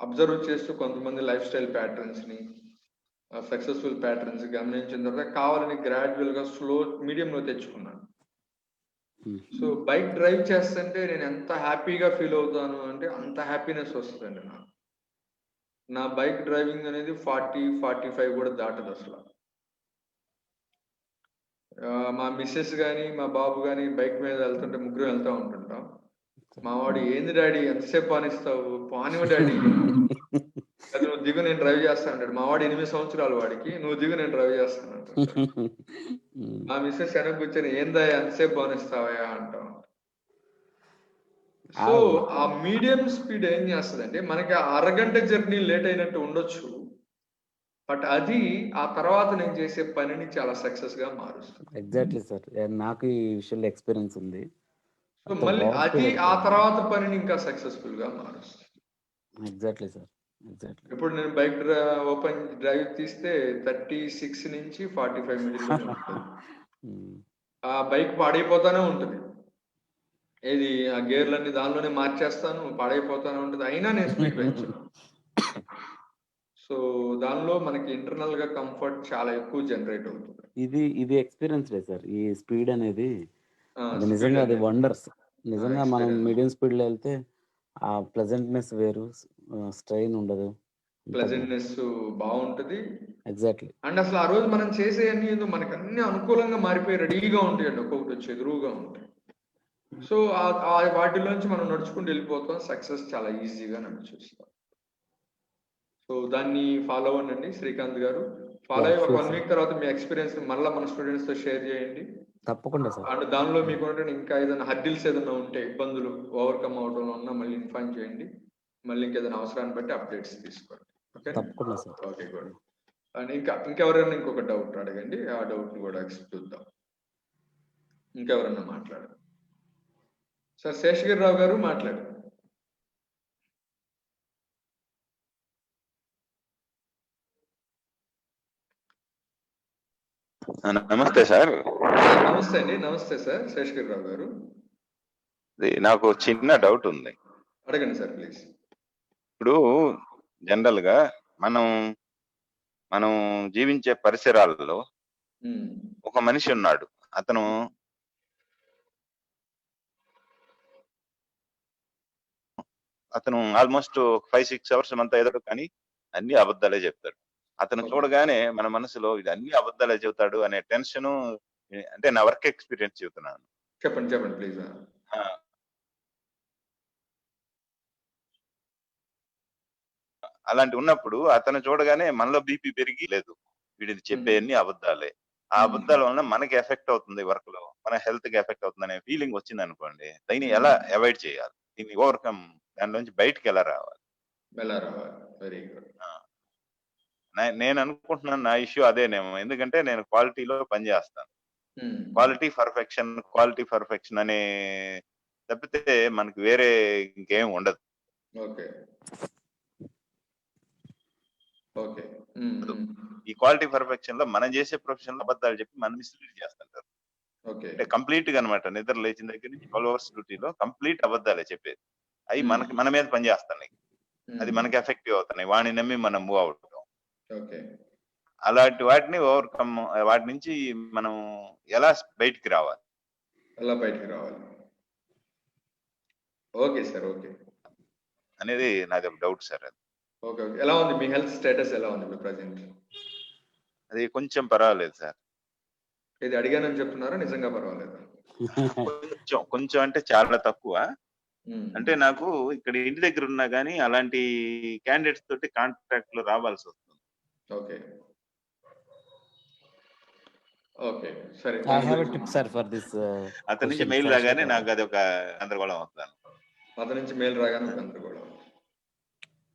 అబ్జర్వ్ చేస్తూ కొంతమంది లైఫ్ స్టైల్ ప్యాటర్న్స్‌ని, సక్సెస్‌ఫుల్ ప్యాటర్న్స్ గమనించిన తర్వాత కావాలని గ్రాడ్యుయల్‌గా మీడియంలో తెచ్చుకున్నాను. హ్మ్. సో బైక్ డ్రైవ్ చేస్తుంటే నేను ఎంత హ్యాపీగా ఫీల్ అవుతాను అంటే అంత హ్యాపీనెస్ వస్తదండి నాకు. నా బైక్ డ్రైవింగ్ అనేది 40, 45 కూడా దాటదసల. మా మిసెస్ గాని, మా బాబు గాని బైక్ మీద వెళ్తుంటే ముగ్గురం వెళ్తా ఉంటుంటాం. మా వాడు "ఏంది డాడీ ఎంతసేపు పానిస్తావు? పానివ్వు డాడీ. అది నువ్వు దిగు నేను డ్రైవ్ చేస్తా" అంటాడు. మా వాడు 8 సంవత్సరాలు వాడికి. "నువ్వు దిగు నేను డ్రైవ్ చేస్తాను" అంటుంటాడు. హ్మ్. మా మిసెస్ వెనక కూర్చొని "ఏందయ్యా ఎంతసేపు పానిస్తావయ్యా" అంటా ఉంటది. సో ఆవ్ ఆ మీడియం స్పీడ్ ఏం చేస్తదంటే మనకి ఆ అరగంట జర్నీ లేట్ అయినట్టు ఉండొచ్చు. బట్ అది ఆ తర్వాత నేను చేసే పనిని చాలా సక్సెస్‌గా మారుస్తుంది. Exactly sir. నాకు ఈ విషయంలో ఎక్స్‌పీరియన్స్ ఉంది. సో అంత మళ్ళీ ఓవర్ అది స్పీడ్ ఆ వెళ్ళిపోయాను. తర్వాత పనిని ఇంకా సక్సెస్‌ఫుల్‌గా మారుస్తుంది. Exactly sir. ఎగ్జాక్ట్‌లీ. ఇప్పుడు నేను బైక్ ఓపెన్ డ్రైవ్ తీస్తే 36 నుంచి 45 మిడిల్‌లోనే ఉంటది. హ్మ్. ఆ బైక్ పాడైపోతానే ఉంటది. ఏది ఆ గేర్‌లన్నీ దానిలోనే మార్చేస్తాను, పాడైపోతానే ఉంటది. అయినా నేను స్పీడ్ పెంచను. సో దానిలో మనకి ఇంటర్నల్‌గా కంఫర్ట్ చాలా ఎక్కువ జనరేట్ అవుతుంది. ఇది ఎక్స్‌పీరియన్స్‌డే సార్. ఈ స్పీడ్ అనేది అది స్పీడ్ నిజంగా అది అనేది వండర్స్. నిజంగా మనం ఎక్స్‌పీరియన్స్. మీడియం స్పీడ్‌లో ఎళ్తే ఆ ప్లెజెంట్‌నెస్ వేరు. స్ట్రెయిన్ ఉండదు. అంతా బావుంది. ప్లెజెంట్‌నెస్ బావుంటది. ఎగ్జాక్ట్‌లీ. అండ్ అసలు ఆ రోజు మనం చేసేయన్నీ ఏదో మనకన్నీ అనుకూలంగా మారిపోయి రెడీగా ఉంటాయండి. ఒక్కొక్కటొచ్చి ఎదురుగా ఉంటాయి. సో వాటిలోంచి మనం నడుచుకుంటూ వెళ్ళిపోతాం. సక్సెస్ చాలా ఈజీగా నడిచొస్తాం. సో దాన్ని ఫాలో అవ్వండి శ్రీకాంత్ గారు. Follow yeah! అయ్యి ఒక షూర్ 1 సార్. వీక్ తర్వాత మీ ఎక్స్‌పీరియన్స్‌ని మళ్ళా మన స్టూడెంట్స్‌తో షేర్ చేయండి. తప్పకుండా సార్. అండ్ దానిలో మీకున్నటువంటి ఇంకా ఏదైనా హర్డిల్స్ ఏదైనా ఉంటే ఇబ్బందులు ఓవర్‌కమ్ అవ్వడంలో ఉన్నా మళ్ళీ ఇన్ఫార్మ్ చేయండి. మళ్ళీ ఇంకేదైనా అవసరాన్ని బట్టి అప్డేట్స్ తీసుకోండి. ఓకేనా? తప్పకుండా సార్. ఓకే. గుడ్. అండ్ ఇంకెవరైనా ఇంకొక డౌట్ అడగండి. ఆ డౌట్‌ని కూడా చూద్దాం. ఇంకెవరన్నా మాట్లాడండి. సార్ శేషగిరిరావు గారు మాట్లాడండి. నమస్తే సార్. నమస్తే అండి. నమస్తే సార్ శేషగిరిరావు గారు. నాకు చిన్న డౌట్ ఉంది. అడగండి సార్ ప్లీజ్. ఇప్పుడు జనరల్‌గా మనం మనం జీవించే పరిసరాలలో హ్మ్. ఒక మనిషి ఉన్నాడు. అతను ఆల్‌మోస్ట్ 5, 6 అవర్స్ మనతో ఎదురు కానీ అన్ని అబద్ధాలే చెప్తాడు. అతను ఓకే. చూడగానే మన మనసులో ఇది అన్ని అబద్ధాలే చెబుతాడు అనే టెన్షను అంటే నా వర్క్ ఎక్స్‌పీరియన్స్ చెప్తున్నాను. చెప్పండి. చెప్పండి ప్లీజ్. ఆ! అలాంటి ఉన్నప్పుడు అతను చూడగానే మనలో బీపీ పెరిగి లేదు. వీడిది హుహు. చెప్పేయన్నీ అబద్ధాలే. ఆ అబద్ధాల వలన మనకి ఎఫెక్ట్ అవుతుంది వర్క్ లో, మన హెల్త్ కి ఎఫెక్ట్ అవుతుంది అనే ఫీలింగ్ వచ్చింది అనుకోండి, దీన్ని ఎలా అవాయిడ్ చేయాలి, దీన్ని ఓవర్కమ్, దాని నుంచి బయటికి ఎలా రావాలి? Very good. నేను అనుకుంటున్నాను నా ఇష్యూ అదేనేమో, ఎందుకంటే నేను క్వాలిటీలో పనిచేస్తాను. క్వాలిటీ పర్ఫెక్షన్ అనే తప్పితే మనకి వేరే ఇంకేం ఉండదు. Okay okay. ఈ క్వాలిటీ పర్ఫెక్షన్ లో మనం చేసే ప్రొఫెషన్ లో అబద్ధాలు చెప్పి మనం మిస్లీడ్ చేస్తుంటారు. ఓకే అంటే కంప్లీట్ గా అనమాట, నిద్ర లేచిన దగ్గర నుంచి 12 అవర్స్ డ్యూటీలో కంప్లీట్ అబద్ధాలే చెప్పేది. అవి మనకి మన మీద పనిచేస్తున్నాయి, అది మనకి ఎఫెక్టివ్ అవుతున్నాయి, వాడిని నమ్మి మనం మూవ్ అవుతాం. ఓకే. అలాంటి వాటిని ఓవర్కమ్, వాటి నుంచి మనం ఎలా బయటికి రావాలి ఓకే సార్. ఓకే అనేది నాది ఒక డౌట్ సార్. అది ఓకే ఓకే. ఎలా ఉంది మీ హెల్త్ స్టేటస్, ఎలా ఉంది ఇప్పుడు ప్రజెంట్? అది కొంచెం పర్వాలేదు సార్. ఇది అడిగానని చెప్తున్నారా, నిజంగా పర్వాలేదా? కొంచెం కొంచెం అంటే చాలా తక్కువ. అంటే నాకు ఇక్కడ ఇంటి దగ్గర ఉన్నా గానీ అలాంటి క్యాండిడేట్స్ తోటి కాంటాక్ట్ లో రావాల్సి వస్తుంది. Okay okay. సరే. I have a tip, sir, for this అతని నుంచి question. మెయిల్ రాగానే Sashwat. నాకు అది ఒక గందరగోళం అవుతాను. అతని నుంచి మెయిల్ రాగానే ఒక గందరగోళం.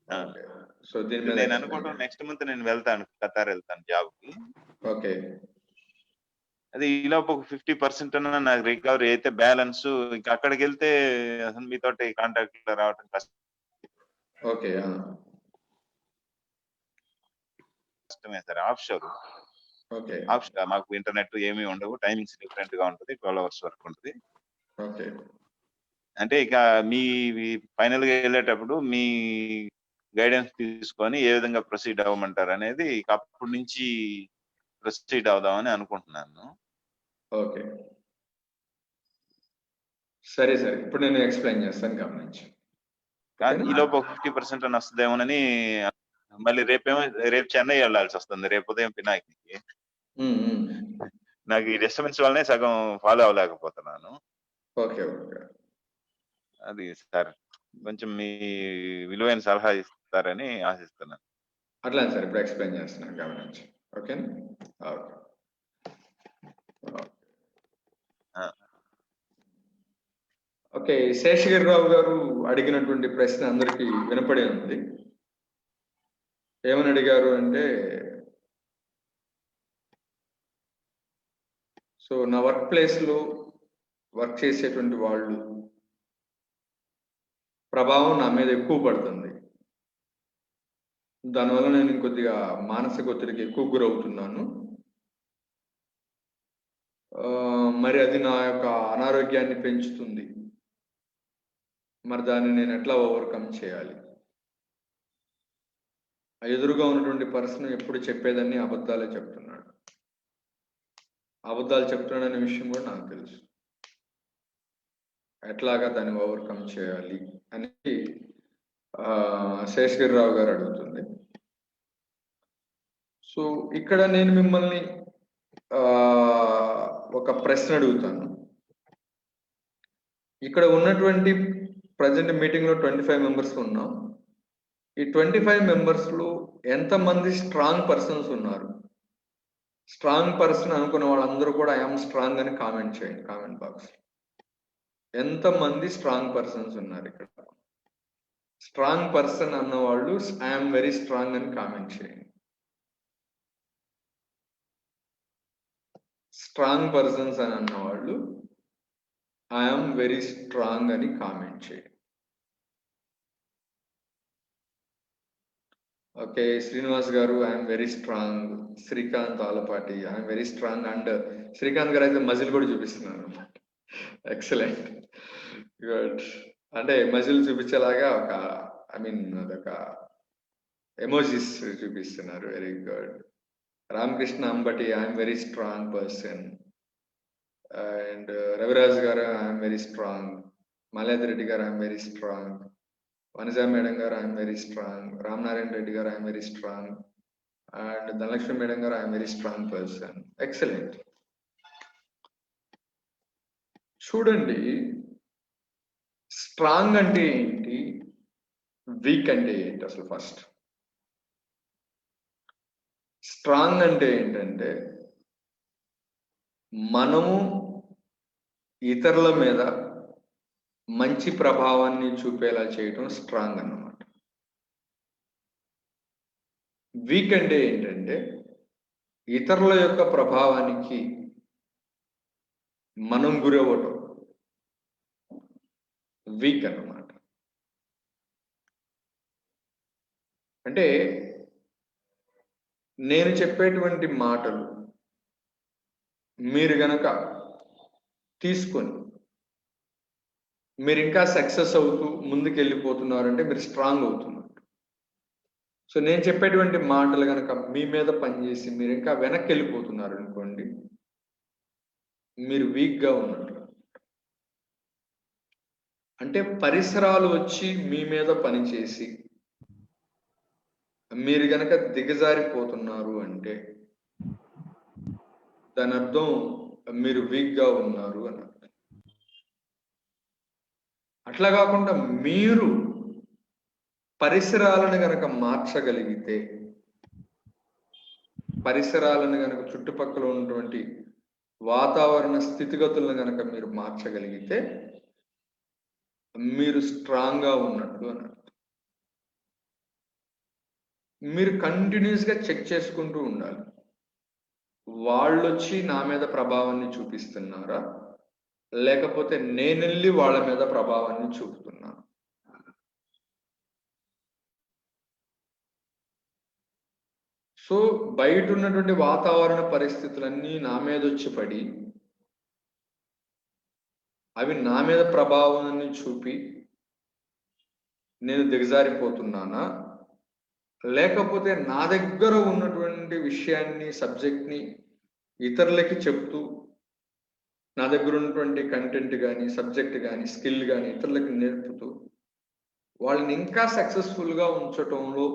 ఓకే. సో దీని మీద నేను అనుకుంటాను నెక్స్ట్ మంత్ నేను వెళ్తాను, ఖతార్ వెళ్తాను జాబ్ కి. ఓకే అది ఈలోపు ఒక 50% అన్నా నాకు రికవరీ అయితే బ్యాలెన్స్, ఇంకా అక్కడికి వెళ్తే అసలు మీతోటి కాంటాక్ట్ లో రావడం ఓకే. కష్టమే సార్. ఆఫ్షోర్ ఓకే మాకు ఇంటర్నెట్ ఏమీ ఉండవు, టైమింగ్స్ డిఫరెంట్ గా ఉంటుంది, 12 అవర్స్ వరకు ఉంటుంది. ఓకే అంటే ఇక మీ ఫైనల్ గా వెళ్ళేటప్పుడు మీ గైడెన్స్ తీసుకొని ఏ విధంగా ప్రొసీడ్ అవ్వమంటారు అనేది ఇక అప్పటి నుంచి ప్రొసీడ్ అవుదామని అనుకుంటున్నాను. ఓకే సరే సరే. ఇప్పుడు నేను ఎక్స్ప్లెయిన్ చేస్తాను, గమనించి. కానీ ఈ లోపు 50% అని వస్తుందేమోనని. మళ్ళీ రేపు చెన్నై వెళ్ళాల్సి వస్తుంది, రేపు ఉదయం పినాకినికి. నాకు ఈ డిస్టర్బెన్స్ వల్లనే సగం ఫాలో అవ్వలేకపోతున్నాను. Okay okay. అది సార్, కొంచెం మీ విలువైన సలహా ఇస్తారని ఆశిస్తున్నాను. అట్లా సార్, ఇప్పుడు ఎక్స్ప్లెయిన్ చేస్తున్నాను, గమనించి. Okay okay. శేషగిరిరావు గారు అడిగినటువంటి ప్రశ్న అందరికీ వినపడే ఉంది. ఏమని అడిగారు అంటే, సో నా వర్క్ ప్లేస్లో వర్క్ చేసేటువంటి వాళ్ళు ప్రభావం నా మీద ఎక్కువ పడుతుంది, దానివల్ల నేను కొద్దిగా మానసిక ఒత్తిడికి ఎక్కువ గురవుతున్నాను. మరి అది నా యొక్క అనారోగ్యాన్ని పెంచుతుంది. మరి దాన్ని నేను ఎట్లా ఓవర్కమ్ చేయాలి? ఎదురుగా ఉన్నటువంటి పర్సన్ ఎప్పుడు చెప్పేదాన్ని అబద్ధాలే చెప్తున్నాడు. అబద్ధాలు చెప్తున్నాడనే విషయం కూడా నాకు తెలుసు. ఎట్లాగా దాన్ని ఓవర్కమ్ చేయాలి అని శేషగిరిరావు గారు అడుగుతుంది. సో ఇక్కడ నేను మిమ్మల్ని ఒక ప్రశ్న అడుగుతాను. ఇక్కడ ఉన్నటువంటి ప్రజెంట్ మీటింగ్ లో 25 మెంబర్స్ ఉన్నాం. ఈ 25 మెంబర్స్ లో ఎంతమంది స్ట్రాంగ్ పర్సన్స్ ఉన్నారు? స్ట్రాంగ్ పర్సన్ అనుకున్న వాళ్ళందరూ కూడా ఐఎమ్ స్ట్రాంగ్ అని కామెంట్ చేయండి కామెంట్ బాక్స్. ఎంతమంది స్ట్రాంగ్ పర్సన్స్ ఉన్నారు ఇక్కడ? స్ట్రాంగ్ పర్సన్ అన్న వాళ్ళు ఐఎమ్ వెరీ స్ట్రాంగ్ అని కామెంట్ చేయండి. స్ట్రాంగ్ పర్సన్స్ అని అన్న వాళ్ళు ఐఎమ్ వెరీ స్ట్రాంగ్ అని కామెంట్ చేయండి. ఓకే. శ్రీనివాస్ గారు I'm very strong. Srikanth Alapati I'm very strong. And Srikanth గారు అయితే మజిల్ కూడా చూపిస్తున్నారు. Excellent, good. అంటే మజిల్ చూపించేలాగా ఒక అదొక ఎమోజీస్ చూపిస్తున్నారు. Very good. Ramakrishna Ambati I'm very strong person. And Raviraj garu I'm very strong. Malyadri Reddy garu I'm very strong. Vanaja madam garu I'm very strong. Ramanarayana Reddy garu I'm very strong. And Dhanalakshmi madam garu I'm very strong person. Excellent. చూడండి, strong అంటే ఏంటి, week అంటే ఏంటి? అసలు first strong అంటే ఏంటంటే మనము ఇతరుల మీద మంచి ప్రభావాన్ని చూపేలా చేయటం స్ట్రాంగ్ అన్నమాట. వీక్ అంటే ఏంటంటే ఇతరుల యొక్క ప్రభావానికి మనం గురవ్వటం వీక్ అన్నమాట. అంటే నేను చెప్పేటువంటి మాటలు మీరు గనక తీసుకొని మీరు ఇంకా సక్సెస్ అవుతూ ముందుకు వెళ్ళిపోతున్నారంటే మీరు స్ట్రాంగ్ అవుతున్నారు. సో నేను చెప్పేటువంటి మాటలు కనుక మీ మీద పనిచేసి మీరు ఇంకా వెనక్కి వెళ్ళిపోతున్నారు అనుకోండి, మీరు వీక్గా ఉన్నట్లు. అంటే పరిసరాలు వచ్చి మీ మీద పనిచేసి మీరు గనక దిగజారిపోతున్నారు అంటే దాని అర్థం మీరు వీక్గా ఉన్నారు అని అర్థం. అట్లా కాకుండా మీరు పరిసరాలను గనక మార్చగలిగితే, పరిసరాలను గనక చుట్టుపక్కల ఉన్నటువంటి వాతావరణ స్థితిగతులను గనక మీరు మార్చగలిగితే మీరు స్ట్రాంగ్గా ఉన్నట్లు అని అర్థం. మీరు కంటిన్యూస్గా చెక్ చేసుకుంటూ ఉండాలి. వాళ్ళు వచ్చి నా మీద ప్రభావాన్ని చూపిస్తున్నారా, లేకపోతే నేనెళ్ళి వాళ్ళ మీద ప్రభావాన్ని చూపుతున్నాను. సో బయట ఉన్నటువంటి వాతావరణ పరిస్థితులన్నీ నా మీద వచ్చి పడి అవి నా మీద ప్రభావాన్ని చూపి నేను దిగజారిపోతున్నానా, లేకపోతే నా దగ్గర ఉన్నటువంటి విషయాన్ని సబ్జెక్ట్ని ఇతరులకి చెప్తూ నా దగ్గర ఉన్నటువంటి కంటెంట్ కానీ సబ్జెక్ట్ కానీ స్కిల్ కానీ ఇతరులకి నేర్పుతూ వాళ్ళని ఇంకా సక్సెస్ఫుల్గా ఉంచటంలో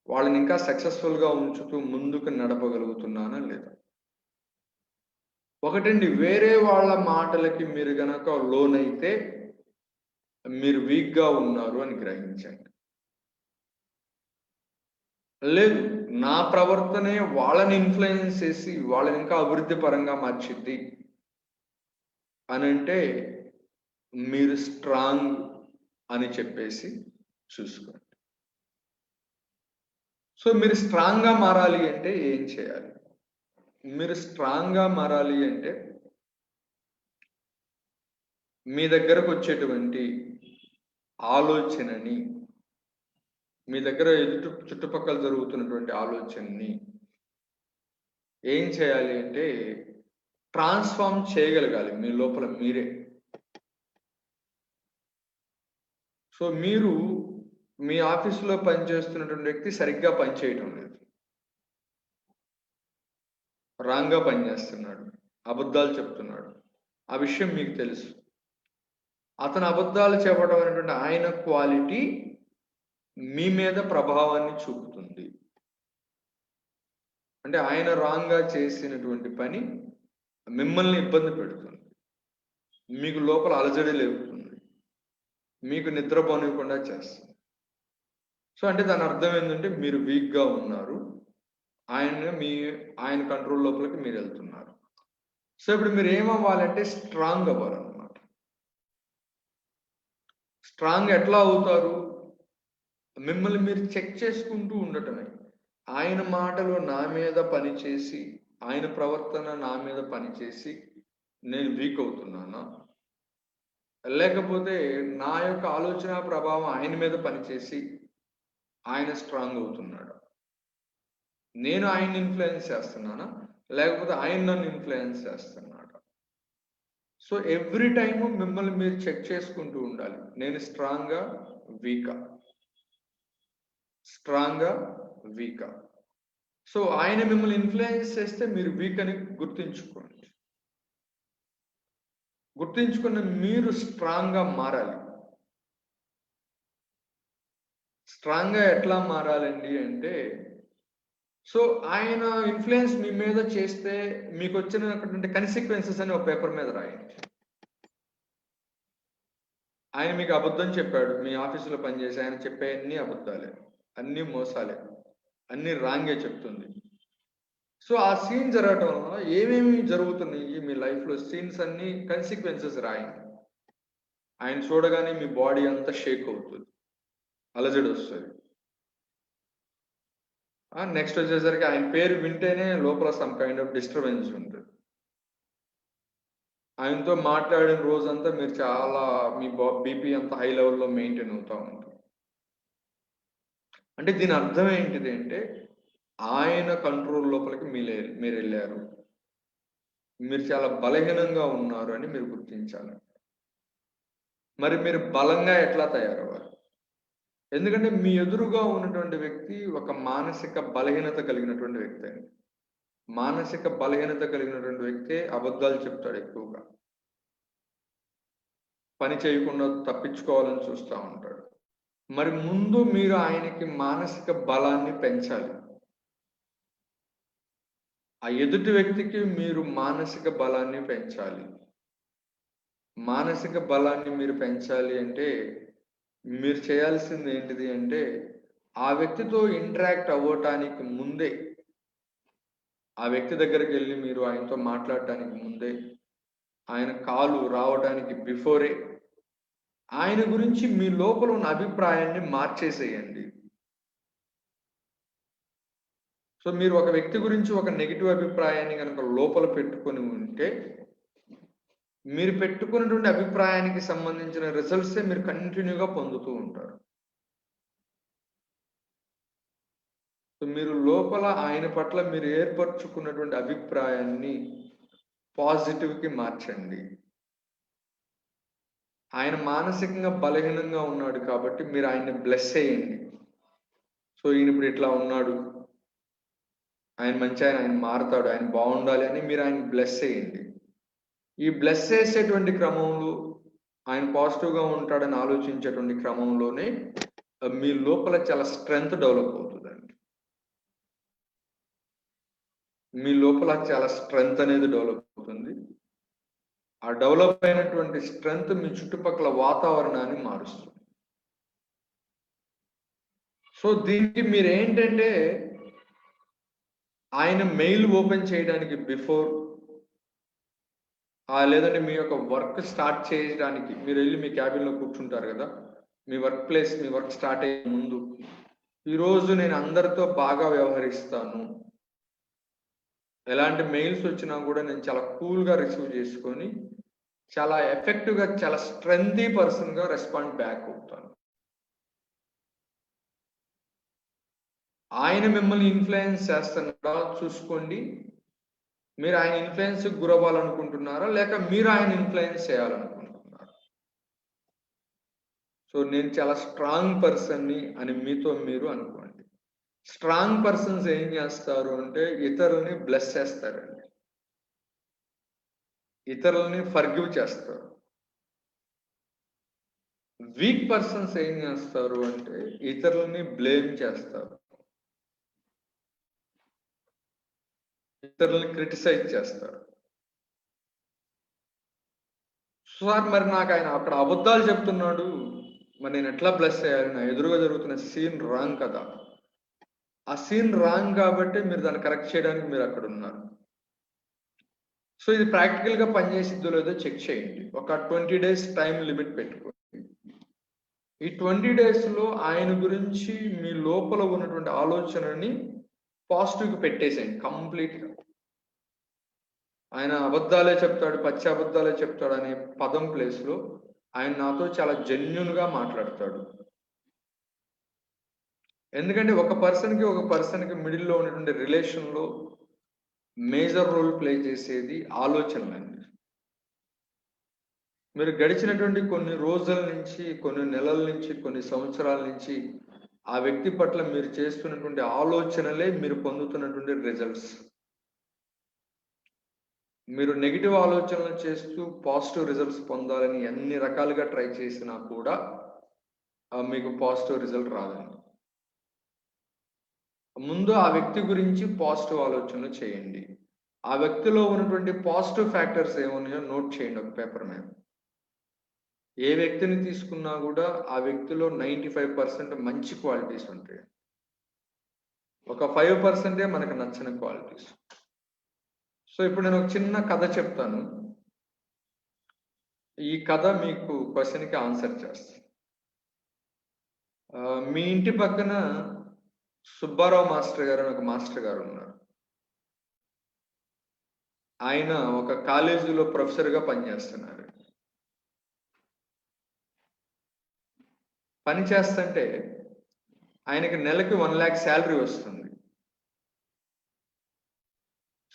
వాళ్ళని ఇంకా సక్సెస్ఫుల్గా ఉంచుతూ ముందుకు నడపగలుగుతున్నానా లేదా. ఒకటండి, వేరే వాళ్ళ మాటలకి మీరు గనక లోనైతే మీరు వీక్గా ఉన్నారు అని గ్రహించండి. లేదు, నా ప్రవర్తనే వాళ్ళని ఇన్ఫ్లుయెన్స్ చేసి వాళ్ళని ఇంకా అభివృద్ధి పరంగా మార్చిద్ది అని అంటే మీరు స్ట్రాంగ్ అని చెప్పేసి చూసుకోండి. సో మీరు స్ట్రాంగ్గా మారాలి అంటే ఏం చేయాలి? మీరు స్ట్రాంగ్గా మారాలి అంటే మీ దగ్గరకు వచ్చేటువంటి ఆలోచనని, మీ దగ్గర చుట్టుపక్కల జరుగుతున్నటువంటి ఆలోచనని ఏం చేయాలి అంటే ట్రాన్స్ఫార్మ్ చేయగలగాలి మీ లోపల మీరే. సో మీరు మీ ఆఫీసులో పనిచేస్తున్నటువంటి వ్యక్తి సరిగ్గా పనిచేయటం లేదు, రాంగ్గా పనిచేస్తున్నాడు, అబద్ధాలు చెప్తున్నాడు, ఆ విషయం మీకు తెలుసు. అతను అబద్ధాలు చెప్పడం అనేటువంటి ఆయన క్వాలిటీ మీ మీద ప్రభావాన్ని చూపుతుంది. అంటే ఆయన రాంగ్గా చేసినటువంటి పని మిమ్మల్ని ఇబ్బంది పెడుతుంది, మీకు లోపల అలజడి లేపుతుంది, మీకు నిద్రపోనివ్వకుండా చేస్తుంది. సో అంటే దాని అర్థం ఏంటంటే మీరు వీక్గా ఉన్నారు, ఆయన కంట్రోల్ లోపలికి మీరు వెళ్తున్నారు. సో ఇప్పుడు మీరు ఏమవ్వాలంటే స్ట్రాంగ్ అవ్వాలన్నమాట. స్ట్రాంగ్ ఎట్లా అవుతారు? మిమ్మల్ని మీరు చెక్ చేసుకుంటూ ఉండటమే. ఆయన మాటలు నా మీద పనిచేసి, ఆయన ప్రవర్తన నా మీద పనిచేసి నేను వీక్ అవుతున్నానా, లేకపోతే నా యొక్క ఆలోచన ప్రభావం ఆయన మీద పనిచేసి ఆయన స్ట్రాంగ్ అవుతున్నాడు? నేను ఆయన ఇన్ఫ్లుయెన్స్ చేస్తున్నానా, లేకపోతే ఆయన నన్ను ఇన్ఫ్లుయెన్స్ చేస్తున్నాడు? సో ఎవ్రీ టైము మిమ్మల్ని మీరు చెక్ చేసుకుంటూ ఉండాలి. నేను స్ట్రాంగ్గా వీకా, స్ట్రాంగ్గా వీకా. సో ఆయన మిమ్మల్ని ఇన్ఫ్లుయెన్స్ చేస్తే మీరు వీక్ అని గుర్తించుకోండి. గుర్తించుకున్న మీరు స్ట్రాంగ్గా మారాలి. స్ట్రాంగ్గా ఎట్లా మారాలండి అంటే, సో ఆయన ఇన్ఫ్లుయెన్స్ మీ మీద చేస్తే మీకు వచ్చినటువంటి కన్సిక్వెన్సెస్ అని ఒక పేపర్ మీద రాయండి. ఆయన మీకు అబద్ధం చెప్పాడు, మీ ఆఫీసులో పనిచేసి ఆయన చెప్పే అన్ని అబద్ధాలే, అన్ని మోసాలే, అన్ని రాంగే చెప్తుంది. సో ఆ సీన్ జరగటం వల్ల ఏమేమి జరుగుతున్నాయి మీ లైఫ్లో సీన్స్ అన్ని కన్సిక్వెన్సెస్ రాయండి. ఆయన చూడగానే మీ బాడీ అంతా షేక్ అవుతుంది, అలజడి వస్తుంది. నెక్స్ట్ వచ్చేసరికి ఆయన పేరు వింటేనే లోపల సమ్ కైండ్ ఆఫ్ డిస్టర్బెన్స్ ఉంటుంది. ఆయనతో మాట్లాడిన రోజంతా మీరు చాలా మీ బీపీ అంతా హై లెవెల్లో మెయింటైన్ అవుతూ ఉంటుంది. అంటే దీని అర్థం ఏంటిది అంటే ఆయన కంట్రోల్ లోపలికి మీరు వెళ్ళారు, మీరు చాలా బలహీనంగా ఉన్నారు అని మీరు గుర్తించాలి. మరి మీరు బలంగా ఎట్లా తయారవ్వాలి? ఎందుకంటే మీ ఎదురుగా ఉన్నటువంటి వ్యక్తి ఒక మానసిక బలహీనత కలిగినటువంటి వ్యక్తి అండి. మానసిక బలహీనత కలిగినటువంటి వ్యక్తి అబద్ధాలు చెప్తాడు, ఎక్కువగా పని చేయకుండా తప్పించుకోవాలని చూస్తూ ఉంటాడు. మరి ముందు మీరు ఆయనకి మానసిక బలాన్ని పెంచాలి. ఆ ఎదుటి వ్యక్తికి మీరు మానసిక బలాన్ని పెంచాలి. మానసిక బలాన్ని మీరు పెంచాలి అంటే మీరు చేయాల్సింది ఏంటిది అంటే ఆ వ్యక్తితో ఇంటరాక్ట్ అవ్వటానికి ముందే, ఆ వ్యక్తి దగ్గరికి వెళ్ళి మీరు ఆయనతో మాట్లాడటానికి ముందే, ఆయన కాలు రావడానికి బిఫోరే ఆయన గురించి మీ లోపల ఉన్న అభిప్రాయాన్ని మార్చేసేయండి. సో మీరు ఒక వ్యక్తి గురించి ఒక నెగిటివ్ అభిప్రాయాన్ని కనుక లోపల పెట్టుకొని ఉంటే మీరు పెట్టుకున్నటువంటి అభిప్రాయానికి సంబంధించిన రిజల్ట్సే మీరు కంటిన్యూగా పొందుతూ ఉంటారు. సో మీరు లోపల ఆయన పట్ల మీరు ఏర్పరచుకున్నటువంటి అభిప్రాయాన్ని పాజిటివ్కి మార్చండి. ఆయన మానసికంగా బలహీనంగా ఉన్నాడు కాబట్టి మీరు ఆయన్ని బ్లెస్ చేయండి. సో ఈయన ఇప్పుడు ఇట్లా ఉన్నాడు, ఆయన మంచి ఆయన మారుతాడు, ఆయన బాగుండాలి అని మీరు ఆయన బ్లెస్ చేయండి. ఈ బ్లెస్ చేసేటువంటి క్రమంలో ఆయన పాజిటివ్గా ఉంటాడని ఆలోచించేటువంటి క్రమంలోనే మీ లోపల చాలా స్ట్రెంగ్త్ డెవలప్ అవుతుందండి. మీ లోపల చాలా స్ట్రెంగ్త్ అనేది డెవలప్ అవుతుంది. ఆ డెవలప్ అయినటువంటి స్ట్రెంగ్త్ మీ చుట్టుపక్కల వాతావరణాన్ని మారుస్తుంది. సో దీనికి మీరు ఏంటంటే ఆయన మెయిల్ ఓపెన్ చేయడానికి బిఫోర్, లేదంటే మీ యొక్క వర్క్ స్టార్ట్ చేయడానికి మీరు వెళ్ళి మీ క్యాబిన్లో కూర్చుంటారు కదా, మీ వర్క్ ప్లేస్, మీ వర్క్ స్టార్ట్ అయ్యే ముందు, ఈరోజు నేను అందరితో బాగా వ్యవహరిస్తాను, ఎలాంటి మెయిల్స్ వచ్చినా కూడా నేను చాలా కూల్గా రిసీవ్ చేసుకొని చాలా ఎఫెక్టివ్గా చాలా స్ట్రెంగ్తీ పర్సన్గా రెస్పాండ్ బ్యాక్ అవుతాను. ఆయన మిమ్మల్ని ఇన్ఫ్లుయెన్స్ చేస్తున్నారా చూసుకోండి. మీరు ఆయన ఇన్ఫ్లుయెన్స్ గురవ్వాలనుకుంటున్నారా లేక మీరు ఆయన ఇన్ఫ్లుయెన్స్ చేయాలనుకుంటున్నారా? సో నేను చాలా స్ట్రాంగ్ పర్సన్ని అని మీతో మీరు అనుకోండి. స్ట్రాంగ్ పర్సన్స్ ఏం చేస్తారు అంటే ఇతరులని బ్లెస్ చేస్తారండి, ఇతరులని ఫర్గివ్ చేస్తారు. వీక్ పర్సన్స్ ఏం చేస్తారు అంటే ఇతరులని బ్లేమ్ చేస్తారు, ఇతరులని క్రిటిసైజ్ చేస్తారు. సార్ మరి నాకు ఆయన అక్కడ అబద్ధాలు చెప్తున్నాడు, మరి నేను ఎట్లా బ్లెస్ చేయాలి? నా ఎదురుగా జరుగుతున్న సీన్ రాంగ్ కదా. ఆ సీన్ రాంగ్ కాబట్టి మీరు దాన్ని కరెక్ట్ చేయడానికి మీరు అక్కడ ఉన్నారు. సో ఇది ప్రాక్టికల్గా పనిచేసిద్దో లేదో చెక్ చేయండి. ఒక 20 days టైం లిమిట్ పెట్టుకోండి. ఈ 20 daysలో ఆయన గురించి మీ లోపల ఉన్నటువంటి ఆలోచనని పాజిటివ్గా పెట్టేసేయండి కంప్లీట్గా. ఆయన అబద్ధాలే చెప్తాడు, పచ్చి అబద్ధాలే చెప్తాడు అనే పదం ప్లేస్లో ఆయన నాతో చాలా జెన్యున్గా మాట్లాడతాడు. ఎందుకంటే ఒక పర్సన్కి మిడిల్లో ఉన్నటువంటి రిలేషన్లో మేజర్ రోల్ ప్లే చేసేది ఆలోచనలండి. మీరు గడిచినటువంటి కొన్ని రోజుల నుంచి, కొన్ని నెలల నుంచి, కొన్ని సంవత్సరాల నుంచి ఆ వ్యక్తి పట్ల మీరు చేస్తున్నటువంటి ఆలోచనలే మీరు పొందుతున్నటువంటి రిజల్ట్స్. మీరు నెగిటివ్ ఆలోచనలు చేస్తూ పాజిటివ్ రిజల్ట్స్ పొందాలని ఎన్ని రకాలుగా ట్రై చేసినా కూడా మీకు పాజిటివ్ రిజల్ట్ రాదండి. ముందు ఆ వ్యక్తి గురించి పాజిటివ్ ఆలోచనలు చేయండి. ఆ వ్యక్తిలో ఉన్నటువంటి పాజిటివ్ ఫ్యాక్టర్స్ ఏమున్నాయో నోట్ చేయండి ఒక పేపర్ మీద. ఏ వ్యక్తిని తీసుకున్నా కూడా ఆ వ్యక్తిలో 95% మంచి క్వాలిటీస్ ఉంటాయి, ఒక 5% మనకు నచ్చని క్వాలిటీస్. సో ఇప్పుడు నేను ఒక చిన్న కథ చెప్తాను. ఈ కథ మీకు క్వశ్చన్కి ఆన్సర్ చేస్తాను. మీ ఇంటి పక్కన సుబ్బారావు మాస్టర్ గారు అని ఒక మాస్టర్ గారు ఉన్నారు. ఆయన ఒక కాలేజీలో ప్రొఫెసర్గా పనిచేస్తున్నారు. పని చేస్తుంటే ఆయనకి నెలకి 1 lakh శాలరీ వస్తుంది.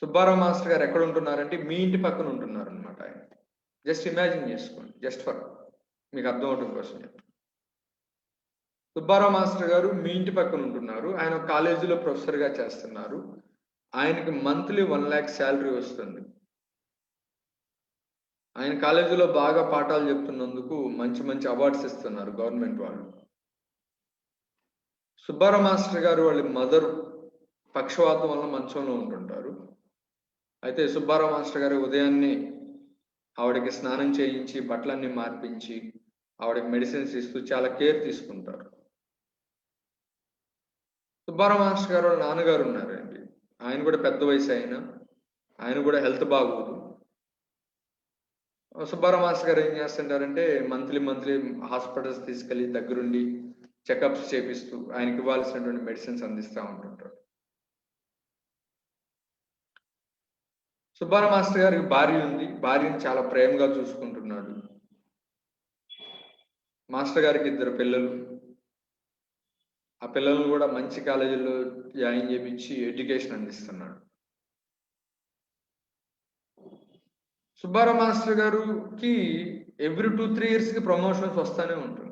సుబ్బారావు మాస్టర్ గారు ఎక్కడ ఉంటున్నారంటే మీ ఇంటి పక్కన ఉంటున్నారు అనమాట. ఆయన జస్ట్ ఇమాజిన్ చేసుకోండి, జస్ట్ ఫర్ మీకు అర్థం అవడం కోసం చెప్పి. సుబ్బారావు మాస్టర్ గారు మీ ఇంటి పక్కన ఉంటున్నారు. ఆయన కాలేజీలో ప్రొఫెసర్గా చేస్తున్నారు. ఆయనకి మంత్లీ 1 lakh శాలరీ వస్తుంది. ఆయన కాలేజీలో బాగా పాఠాలు చెప్తున్నందుకు మంచి మంచి అవార్డ్స్ ఇస్తున్నారు గవర్నమెంట్ వాళ్ళు. సుబ్బారావు మాస్టర్ గారు వాళ్ళ మదర్ పక్షవాతం వల్ల మంచంలో ఉంటుంటారు. అయితే సుబ్బారావు మాస్టర్ గారు ఉదయాన్నే ఆవిడకి స్నానం చేయించి బట్టలన్నీ మార్పించి ఆవిడకి మెడిసిన్స్ ఇస్తూ చాలా కేర్ తీసుకుంటారు. సుబ్బారావు మాస్టర్ గారు వాళ్ళ నాన్నగారు ఉన్నారండి. ఆయన కూడా పెద్ద వయసు ఆయన కూడా హెల్త్ బాగోదు. సుబ్బారావు మాస్టర్ గారు ఏం చేస్తుంటారంటే మంత్లీ హాస్పిటల్స్ తీసుకెళ్లి దగ్గరుండి చెకప్స్ చేపిస్తూ ఆయనకి ఇవ్వాల్సినటువంటి మెడిసిన్స్ అందిస్తూ ఉంటుంటారు. సుబ్బారావు మాస్టర్ గారికి భార్య ఉంది. భార్యని చాలా ప్రేమగా చూసుకుంటున్నాడు. మాస్టర్ గారికి 2 పిల్లలు. ఆ పిల్లలను కూడా మంచి కాలేజీలో జాయిన్ చేయించి ఎడ్యుకేషన్ అందిస్తున్నాడు. సుబ్బారావు మాస్టర్ గారికి ఎవ్రీ 2-3 yearsకి ప్రమోషన్స్ వస్తూనే ఉంటుంది.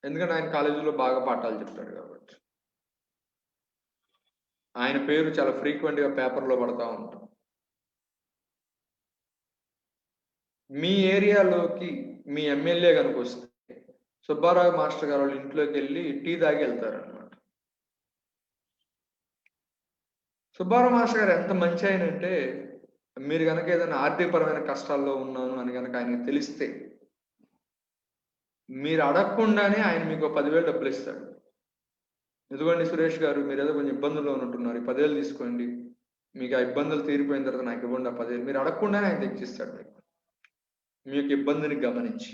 ఎందుకంటే ఆయన కాలేజీలో బాగా పాఠాలు చెప్తాడు కాబట్టి. ఆయన పేరు చాలా ఫ్రీక్వెంట్గా పేపర్లో పడతా ఉంటాం. మీ ఏరియాలోకి మీ ఎమ్మెల్యే కనుక వస్తే సుబ్బారావు మాస్టర్ గారు వాళ్ళ ఇంట్లోకి వెళ్ళి టీ తాగి వెళ్తారనమాట. సుబ్బారావు మాస్టర్ గారు ఎంత మంచి ఆయనంటే మీరు కనుక ఏదైనా ఆర్థికపరమైన కష్టాల్లో ఉన్నాను అని కనుక ఆయనకి తెలిస్తే మీరు అడగకుండానే ఆయన మీకు 10,000 డబ్బులు ఇస్తాడు. ఎందుకండి సురేష్ గారు మీరు ఏదో కొంచెం ఇబ్బందుల్లో ఉంటున్నారు, 10,000 తీసుకోండి, మీకు ఆ ఇబ్బందులు తీరిపోయిన తర్వాత నాకు ఇవ్వండి ఆ 10,000. మీరు అడగకుండానే ఆయన తెచ్చిస్తాడు మీ యొక్క ఇబ్బందిని గమనించి.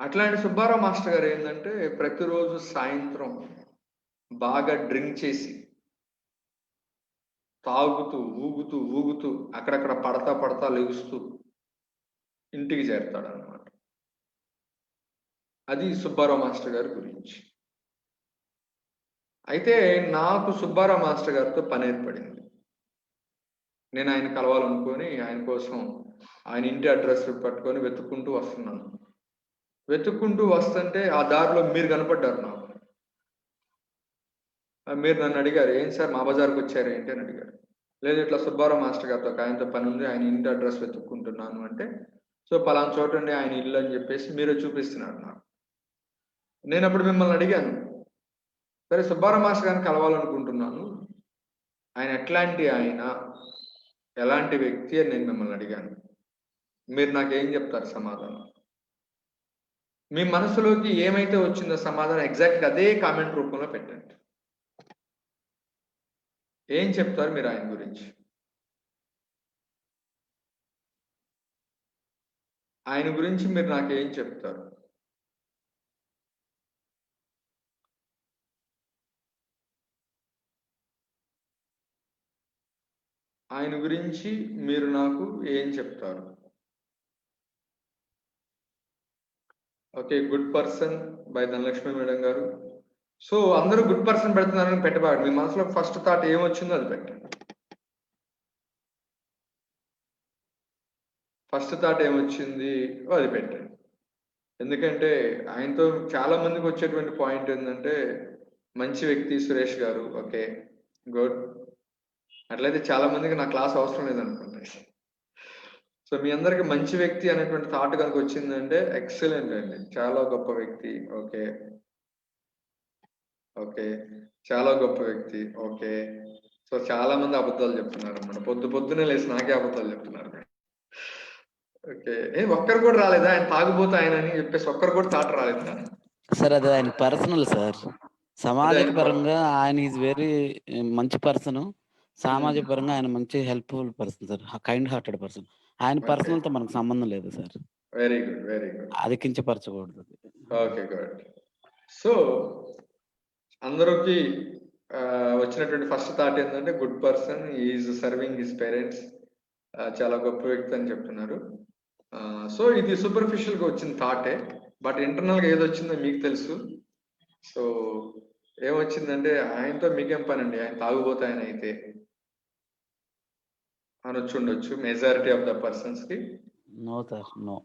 అట్లాంటి సుబ్బారావు మాస్టర్ గారు ఏంటంటే ప్రతిరోజు సాయంత్రం బాగా డ్రింక్ చేసి తాగుతూ ఊగుతూ అక్కడక్కడ పడతా లెగుస్తూ ఇంటికి చేరుతాడు అనమాట. అది సుబ్బారావు మాస్టర్ గారి గురించి. అయితే నాకు సుబ్బారావు మాస్టర్ గారితో పని ఏర్పడింది. నేను ఆయన కలవాలనుకొని ఆయన కోసం ఆయన ఇంటి అడ్రస్ పట్టుకొని వెతుక్కుంటూ వస్తున్నాను. వెతుక్కుంటూ వస్తుంటే ఆ దారిలో మీరు కనపడ్డారు నాకు. మీరు నన్ను అడిగారు, ఏం సార్ మా బజార్కి వచ్చారు ఏంటి అని అడిగారు. లేదు ఇట్లా సుబ్బారావు మాస్టర్ గారితో ఆయనతో పని ఉంది, ఆయన ఇంటి అడ్రస్ వెతుక్కుంటున్నాను అంటే, సో పలానా చోటండి ఆయన ఇల్లు అని చెప్పేసి మీరే చూపిస్తున్నారు నాకు. నేను అప్పుడు మిమ్మల్ని అడిగాను, సరే సుబ్బారావు మాస్టర్ గారిని కలవాలనుకుంటున్నాను, ఆయన ఎలాంటి వ్యక్తి అని నేను మిమ్మల్ని అడిగాను. మీరు నాకేం చెప్తారు సమాధానం? మీ మనసులోకి ఏమైతే వచ్చిందో సమాధానం ఎగ్జాక్ట్గా అదే కామెంట్ రూపంలో పెట్టండి. ఏం చెప్తారు మీరు ఆయన గురించి? ఆయన గురించి మీరు నాకేం చెప్తారు? ఆయన గురించి మీరు నాకు ఏం చెప్తారు? Okay, good person by Dhanalakshmi madam గారు. సో అందరూ గుడ్ పర్సన్ పెడుతున్నారని పెట్టబాడు. మీ మనసులో ఫస్ట్ థాట్ ఏమొచ్చిందో అది పెట్టండి. ఫస్ట్ థాట్ ఏమొచ్చింది అది పెట్టండి. ఎందుకంటే ఆయనతో చాలా మందికి వచ్చేటువంటి పాయింట్ ఏంటంటే మంచి వ్యక్తి సురేష్ గారు. Okay, good. అట్లయితే చాలా మందికి నా క్లాస్ అవసరం లేదనుకుంటాయి. సో మీ అందరికి మంచి వ్యక్తి అనేటువంటి థాట్ కనుక వచ్చిందంటే ఎక్సలెంట్ అండి, చాలా గొప్ప వ్యక్తి. ఓకే ఓకే, చాలా గొప్ప వ్యక్తి. ఓకే, సో చాలా మంది అబద్ధాలు చెప్తున్నారు అన్నమాట. పొద్దునే లేచి నాకే అబద్ధాలు చెప్తున్నారు. ఓకే, ఒక్కరు కూడా రాలేదా ఆయన తాగుబోతే ఆయన అని చెప్పేసి? ఒక్కరు కూడా థాట్ రాలేదా సార్? అది ఆయన పర్సనల్ సార్. సమాజ పరంగా ఆయన ఈజ్ వెరీ మంచి పర్సన్. సామాజిక పరంగా ఆయన మంచి helpful person sir. Kind hearted person. ఆయన ఓకే. పర్సనల్‌తో మనకు సంబంధం లేదు sir. Very good. Very good. అది కించపరచకూడదు. ఓకే. గుడ్. సో, అందరికి వచ్చినటువంటి ఫస్ట్ థాట్ ఏంటంటే good person, he is serving his parents. చాలా గొప్ప వ్యక్తి అని చెప్తున్నారు. సో, ఇది సూపర్ఫిషియల్‌గా వచ్చిన థాటే. బట్ ఇంటర్నల్‌గా ఏదొచ్చిందో మీకు తెలుసు. సో, ఏమొచ్చిందంటే ఆయనతో మీకేం పనండి, ఆయన తాగుబోతు ఆయన అయితే అనొచ్చుండొచ్చు మెజారిటీ ఆఫ్ ద పర్సన్స్‌కి. No sir. నో.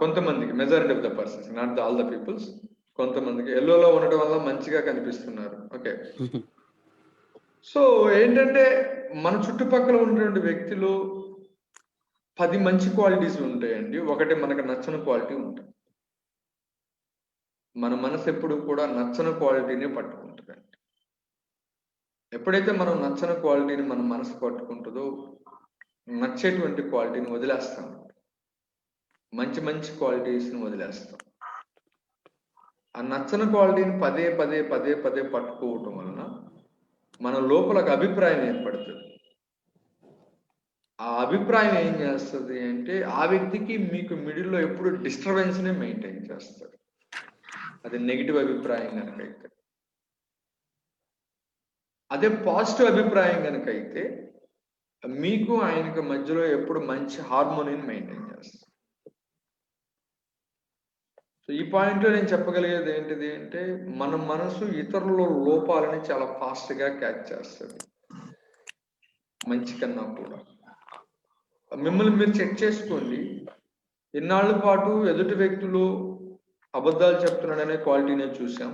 కొంతమందికి, majority of the persons, not all the peoples. కొంతమందికి ఎల్లోలో ఉండడం వల్ల మంచిగా కనిపిస్తున్నారు. ఓకే. సో ఏంటంటే మన చుట్టుపక్కల ఉన్నటువంటి వ్యక్తులు 10 మంచి క్వాలిటీస్ ఉంటాయండి. ఒకటి మనకు నచ్చని క్వాలిటీ ఉంటుంది. మన మనసు ఎప్పుడు కూడా నచ్చని క్వాలిటీనే పట్టుకుంటుందండి. ఎప్పుడైతే మనం నచ్చని క్వాలిటీని మన మనసు పట్టుకుంటుందో నచ్చేటువంటి క్వాలిటీని వదిలేస్తాం. మంచి మంచి క్వాలిటీస్ని వదిలేస్తాం. ఆ నచ్చని క్వాలిటీని పదే పదే పదే పదే పట్టుకోవటం వలన మన లోపల ఒక అభిప్రాయం ఏర్పడుతుంది. ఆ అభిప్రాయం ఏం చేస్తుంది అంటే ఆ వ్యక్తికి మీకు మిడిల్లో ఎప్పుడు డిస్టర్బెన్స్ని మెయింటైన్ చేస్తుంది. అది నెగిటివ్ అభిప్రాయం కనుక అయితే. అదే పాజిటివ్ అభిప్రాయం కనుక అయితే మీకు ఆయనకు మధ్యలో ఎప్పుడు మంచి హార్మోనీని మెయింటైన్ చేస్తుంది. సో ఈ పాయింట్లో నేను చెప్పగలిగేది ఏంటిది అంటే మన మనసు ఇతరుల లోపాలని చాలా ఫాస్ట్గా క్యాచ్ చేస్తుంది, మంచి కన్నా కూడా. మిమ్మల్ని మీరు చెక్ చేసుకోండి. ఇన్నాళ్ళ పాటు ఎదుటి వ్యక్తులు అబద్ధాలు చెప్తున్నాడనే క్వాలిటీనే చూసాం.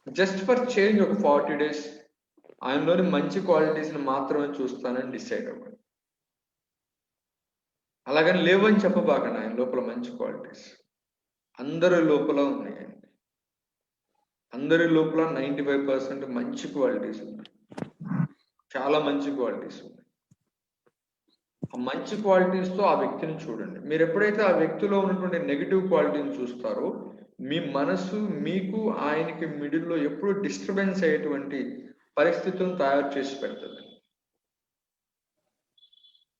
జస్ట్ ఫర్ చేంజ్ ఒక 40 days ఆయనలోని మంచి క్వాలిటీస్ని మాత్రమే చూస్తానని డిసైడ్ అవ్వండి. అలాగని లేవని చెప్పబాకండి ఆయన లోపల మంచి క్వాలిటీస్. అందరి లోపల ఉన్నాయండి. అందరి లోపల 95% మంచి క్వాలిటీస్ ఉన్నాయి. చాలా మంచి క్వాలిటీస్ ఉన్నాయి. ఆ మంచి క్వాలిటీస్తో ఆ వ్యక్తిని చూడండి. మీరు ఎప్పుడైతే ఆ వ్యక్తిలో ఉన్నటువంటి నెగిటివ్ క్వాలిటీని చూస్తారో మీ మనసు మీకు ఆయనకి మిడిల్లో ఎప్పుడు డిస్టర్బెన్స్ అయ్యేటువంటి పరిస్థితులను తయారు చేసి పెడుతుంది.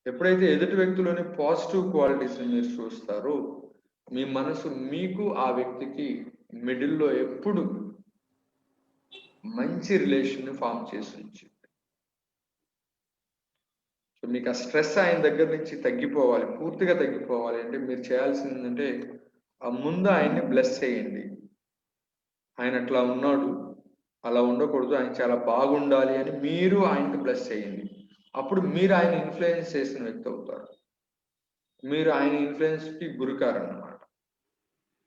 ఎప్పుడైతే ఎదుటి వ్యక్తిలోని పాజిటివ్ క్వాలిటీస్ని మీరు చూస్తారో మీ మనసు మీకు ఆ వ్యక్తికి మిడిల్లో ఎప్పుడు మంచి రిలేషన్ ఫామ్ చేసి ఉంచింది. సో మీకు ఆ స్ట్రెస్ ఆయన దగ్గర నుంచి తగ్గిపోవాలి, పూర్తిగా తగ్గిపోవాలి అంటే మీరు చేయాల్సింది ఏంటంటే ముందు ఆయన్ని బ్లెస్ చేయండి. ఆయన అట్లా ఉన్నాడు, అలా ఉండకూడదు, ఆయన చాలా బాగుండాలి అని మీరు ఆయనకి బ్లెస్ చేయండి. అప్పుడు మీరు ఆయన ఇన్ఫ్లుయెన్స్ చేసిన వ్యక్తి అవుతారు. మీరు ఆయన ఇన్ఫ్లుయెన్స్కి గురికారన్నమాట.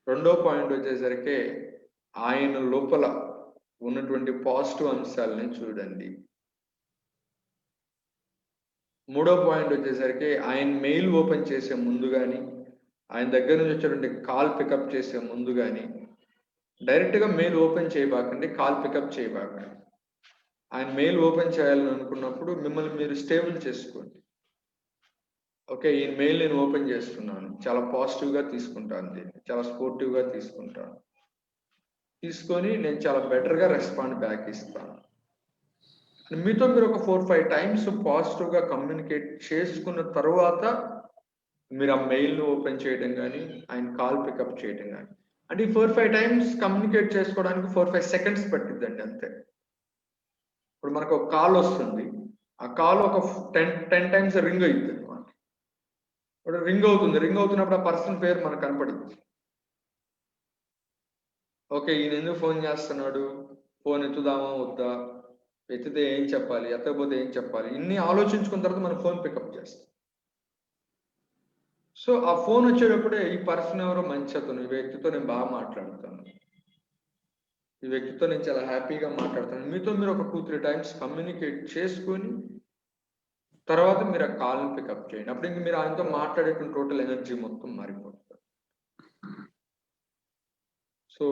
రెండో పాయింట్ వచ్చేసరికి ఆయన లోపల ఉన్నటువంటి పాజిటివ్ అంశాలని చూడండి. మూడో పాయింట్ వచ్చేసరికి ఆయన మెయిల్ ఓపెన్ చేసే ముందు కానీ ఆయన దగ్గర నుంచి వచ్చేటువంటి కాల్ పికప్ చేసే ముందు కానీ డైరెక్ట్గా మెయిల్ ఓపెన్ చేయబాకండి, కాల్ పికప్ చేయబాకండి. ఆయన మెయిల్ ఓపెన్ చేయాలని అనుకున్నప్పుడు మిమ్మల్ని మీరు స్టేబుల్ చేసుకోండి. ఓకే, ఈ మెయిల్ నేను ఓపెన్ చేస్తున్నాను, చాలా పాజిటివ్గా తీసుకుంటాను, దీన్ని చాలా స్పోర్టివ్గా తీసుకుంటాను, తీసుకొని నేను చాలా బెటర్గా రెస్పాండ్ బ్యాక్ ఇస్తాను. మీతో మీరు ఒక 4-5 times పాజిటివ్గా కమ్యూనికేట్ చేసుకున్న తర్వాత మీరు ఆ మెయిల్ను ఓపెన్ చేయడం కానీ ఆయన కాల్ పికప్ చేయడం కానీ, అంటే ఈ 4-5 times కమ్యూనికేట్ చేసుకోవడానికి 4-5 seconds పట్టిద్దండి అంతే. ఇప్పుడు మనకు ఒక కాల్ వస్తుంది, ఆ కాల్ ఒక 10 times రింగ్ అవుతుంది అనమాట. ఇప్పుడు రింగ్ అవుతున్నప్పుడు ఆ పర్సన్ పేరు మనకు కనపడింది. ఓకే, ఈయన ఎందుకు ఫోన్ చేస్తున్నాడు, ఫోన్ ఎత్తుదామా వద్దా, ఎత్తితే ఏం చెప్పాలి, ఎత్తకపోతే ఏం చెప్పాలి, ఇన్ని ఆలోచించుకున్న తర్వాత మనం ఫోన్ పికప్ చేస్తాం. సో ఆ ఫోన్ వచ్చేటప్పుడే ఈ పర్సన్ ఎవరో మంచి అతను, ఈ వ్యక్తితో నేను బాగా మాట్లాడుతాను, ఈ వ్యక్తితో నేను చాలా హ్యాపీగా మాట్లాడతాను, మీతో మీరు ఒక 2-3 times కమ్యూనికేట్ చేసుకొని తర్వాత మీరు ఆ కాల్ని పికప్ చేయండి. అప్పుడు ఇంక మీరు ఆయనతో మాట్లాడేటువంటి టోటల్ ఎనర్జీ మొత్తం మారిపోతుంది. సో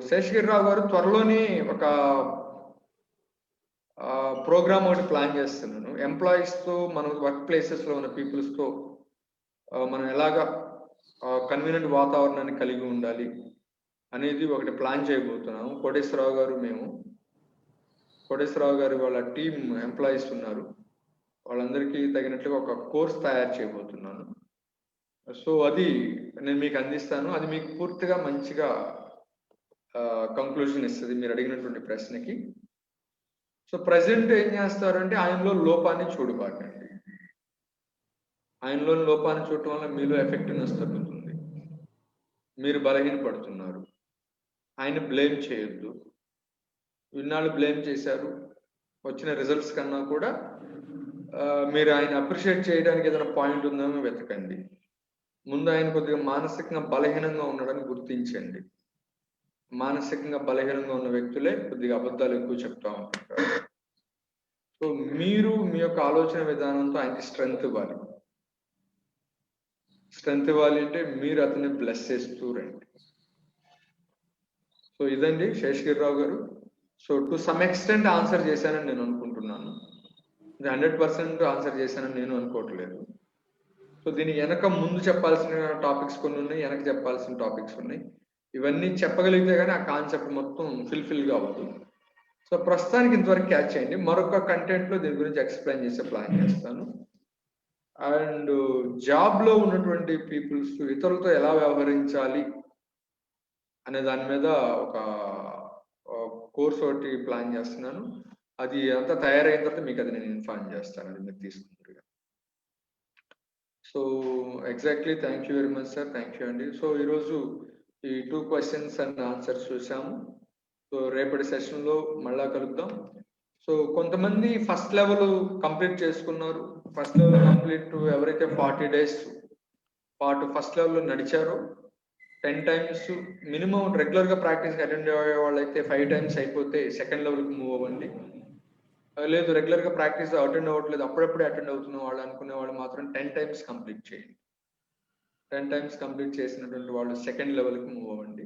శేషగిరిరావు గారు త్వరలోనే ఒక ప్రోగ్రామ్ ఒకటి ప్లాన్ చేస్తున్నాను. ఎంప్లాయీస్తో, మన వర్క్ ప్లేసెస్లో ఉన్న పీపుల్స్తో మనం ఎలాగా కన్వీనియంట్ వాతావరణాన్ని కలిగి ఉండాలి అనేది ఒకటి ప్లాన్ చేయబోతున్నాము. కోటేశ్వరరావు గారు మేము. కోటేశ్వరరావు గారు వాళ్ళ టీమ్ ఎంప్లాయీస్ ఉన్నారు, వాళ్ళందరికీ తగినట్లుగా ఒక కోర్స్ తయారు చేయబోతున్నాను. సో అది నేను మీకు అందిస్తాను. అది మీకు పూర్తిగా మంచిగా కంక్లూజన్ ఇస్తుంది మీరు అడిగినటువంటి ప్రశ్నకి. సో ప్రజెంట్ ఏం చేస్తారంటే ఆయనలో లోపాన్ని చూడబాకండి. ఆయనలోని లోపాన్ని చూడటం వల్ల మీలో ఎఫెక్టివ్నెస్ తగ్గుతుంది, మీరు బలహీనపడుతున్నారు. ఆయన బ్లేమ్ చేయొద్దు. ఇన్నాళ్ళు బ్లేమ్ చేశారు, వచ్చిన రిజల్ట్స్ కన్నా కూడా మీరు ఆయన అప్రిషియేట్ చేయడానికి ఏదైనా పాయింట్ ఉందేమో వెతకండి. ముందు ఆయన కొద్దిగా మానసికంగా బలహీనంగా ఉన్నాడని గుర్తించండి. మానసికంగా బలహీనంగా ఉన్న వ్యక్తులే కొద్దిగా అబద్ధాలు ఎక్కువ చెప్తా ఉంటారు. సో మీరు మీ యొక్క ఆలోచన విధానంతో ఆయనకి స్ట్రెంగ్త్ ఇవ్వాలి. స్ట్రెంగ్త్ ఇవ్వాలి అంటే మీరు అతన్ని బ్లెస్ చేస్తూ రండి. సో ఇదండి శేషగిరిరావు గారు. So to some extent answer చేశానని నేను అనుకుంటున్నాను. 100% ఆన్సర్ చేశానని నేను అనుకోవట్లేదు. సో దీని వెనక ముందు చెప్పాల్సిన టాపిక్స్ కొన్ని ఉన్నాయి, వెనక చెప్పాల్సిన టాపిక్స్ ఉన్నాయి. ఇవన్నీ చెప్పగలిగితే కానీ ఆ కాన్సెప్ట్ మొత్తం ఫుల్ఫిల్గా అవ్వదు. సో ప్రస్తుతానికి ఇంతవరకు క్యాచ్ చేయండి. మరొక కంటెంట్లో దీని గురించి ఎక్స్ప్లెయిన్ చేసే ప్లాన్ చేస్తాను. అండ్ జాబ్లో ఉన్నటువంటి పీపుల్స్ ఇతరులతో ఎలా వ్యవహరించాలి అనే దాని మీద ఒక కోర్స్ ఒకటి ప్లాన్ చేస్తున్నాను. అది అంతా తయారైన తర్వాత మీకు అది నేను ఇన్ఫార్మ్ చేస్తాను, అది మీరు తీసుకుంటారు. So exactly thank you very much sir, thank you అండి. సో ఈరోజు ఈ 2 క్వశ్చన్స్ అండ్ ఆన్సర్స్ చూసాము. సో రేపటి సెషన్లో మళ్ళా కలుద్దాం. సో కొంతమంది ఫస్ట్ లెవెల్ కంప్లీట్ చేసుకున్నారు. ఫస్ట్ లెవెల్ కంప్లీట్ ఎవరైతే 40 days పాటు ఫస్ట్ లెవెల్లో నడిచారో 10 times మినిమం రెగ్యులర్గా ప్రాక్టీస్కి అటెండ్ అయ్యే వాళ్ళైతే 5 times అయిపోతే సెకండ్ లెవెల్కి మూవ్ అవ్వండి. లేదు రెగ్యులర్గా ప్రాక్టీస్ అటెండ్ అవ్వట్లేదు, అప్పుడప్పుడే అటెండ్ అవుతున్న వాళ్ళు అనుకునే వాళ్ళు మాత్రం 10 times కంప్లీట్ చేయండి. 10 times కంప్లీట్ చేసినటువంటి వాళ్ళు సెకండ్ లెవెల్కి మూవ్ అవ్వండి.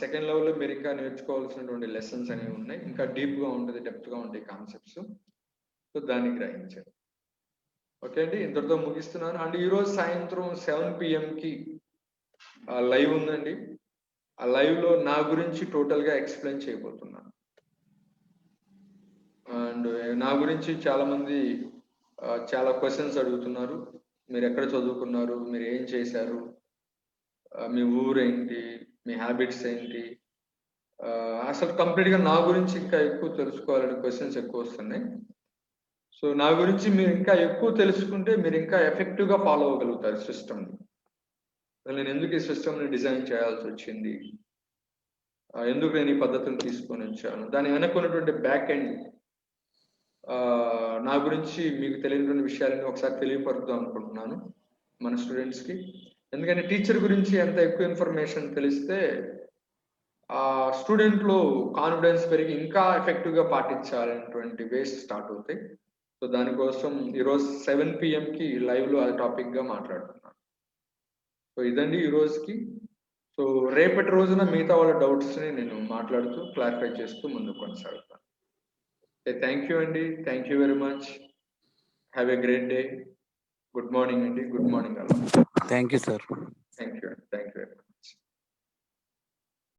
సెకండ్ లెవెల్లో మీరు ఇంకా నేర్చుకోవాల్సినటువంటి లెసన్స్ అనేవి ఉన్నాయి, ఇంకా డీప్గా ఉంటుంది, డెప్త్గా ఉంటాయి కాన్సెప్ట్స్. సో దాన్ని గ్రహించండి. ఓకే అండి, ఇంతటితో ముగిస్తున్నాను. అండ్ ఈరోజు సాయంత్రం 7 PM లైవ్ ఉందండి. ఆ లైవ్లో నా గురించి టోటల్గా ఎక్స్ప్లెయిన్ చేయబోతున్నాను. అండ్ నా గురించి చాలామంది చాలా క్వశ్చన్స్ అడుగుతున్నారు. మీరు ఎక్కడ చదువుకున్నారు, మీరు ఏం చేశారు, మీ ఊరేంటి, మీ హ్యాబిట్స్ ఏంటి, అసలు కంప్లీట్గా నా గురించి ఇంకా ఎక్కువ తెలుసుకోవాలని క్వశ్చన్స్ ఎక్కువ వస్తున్నాయి. సో నా గురించి మీరు ఇంకా ఎక్కువ తెలుసుకుంటే మీరు ఇంకా ఎఫెక్టివ్గా ఫాలో అవ్వగలుగుతారు సిస్టమ్ని. నేను ఎందుకు ఈ సిస్టమ్ని డిజైన్ చేయాల్సి వచ్చింది, ఎందుకు నేను ఈ పద్ధతిని తీసుకొని వచ్చాను, దాని వెనక ఉన్నటువంటి బ్యాక్ ఎండ్ నా గురించి మీకు తెలియనటువంటి విషయాలని ఒకసారి తెలియపరుద్దాం అనుకుంటున్నాను మన స్టూడెంట్స్కి. ఎందుకంటే టీచర్ గురించి ఎంత ఎక్కువ ఇన్ఫర్మేషన్ తెలిస్తే ఆ స్టూడెంట్లో కాన్ఫిడెన్స్ పెరిగి ఇంకా ఎఫెక్టివ్గా పాటించాలనేటువంటి వేస్ స్టార్ట్ అవుతాయి. సో దానికోసం ఈరోజు 7 PM లైవ్లో ఆ టాపిక్గా మాట్లాడుతున్నాను. సో ఇదండి ఈ రోజుకి. సో రేపటి రోజున మిగతా వాళ్ళ డౌట్స్ని నేను మాట్లాడుతూ క్లారిఫై చేస్తూ ముందుకు కొనసాగుతాను. థ్యాంక్ యూ అండి, thank you very much. Have a great day. Good morning అండి, గుడ్ మార్నింగ్ అలా. Thank you sir. Thank you అండి, థ్యాంక్ యూ వెరీ మచ్.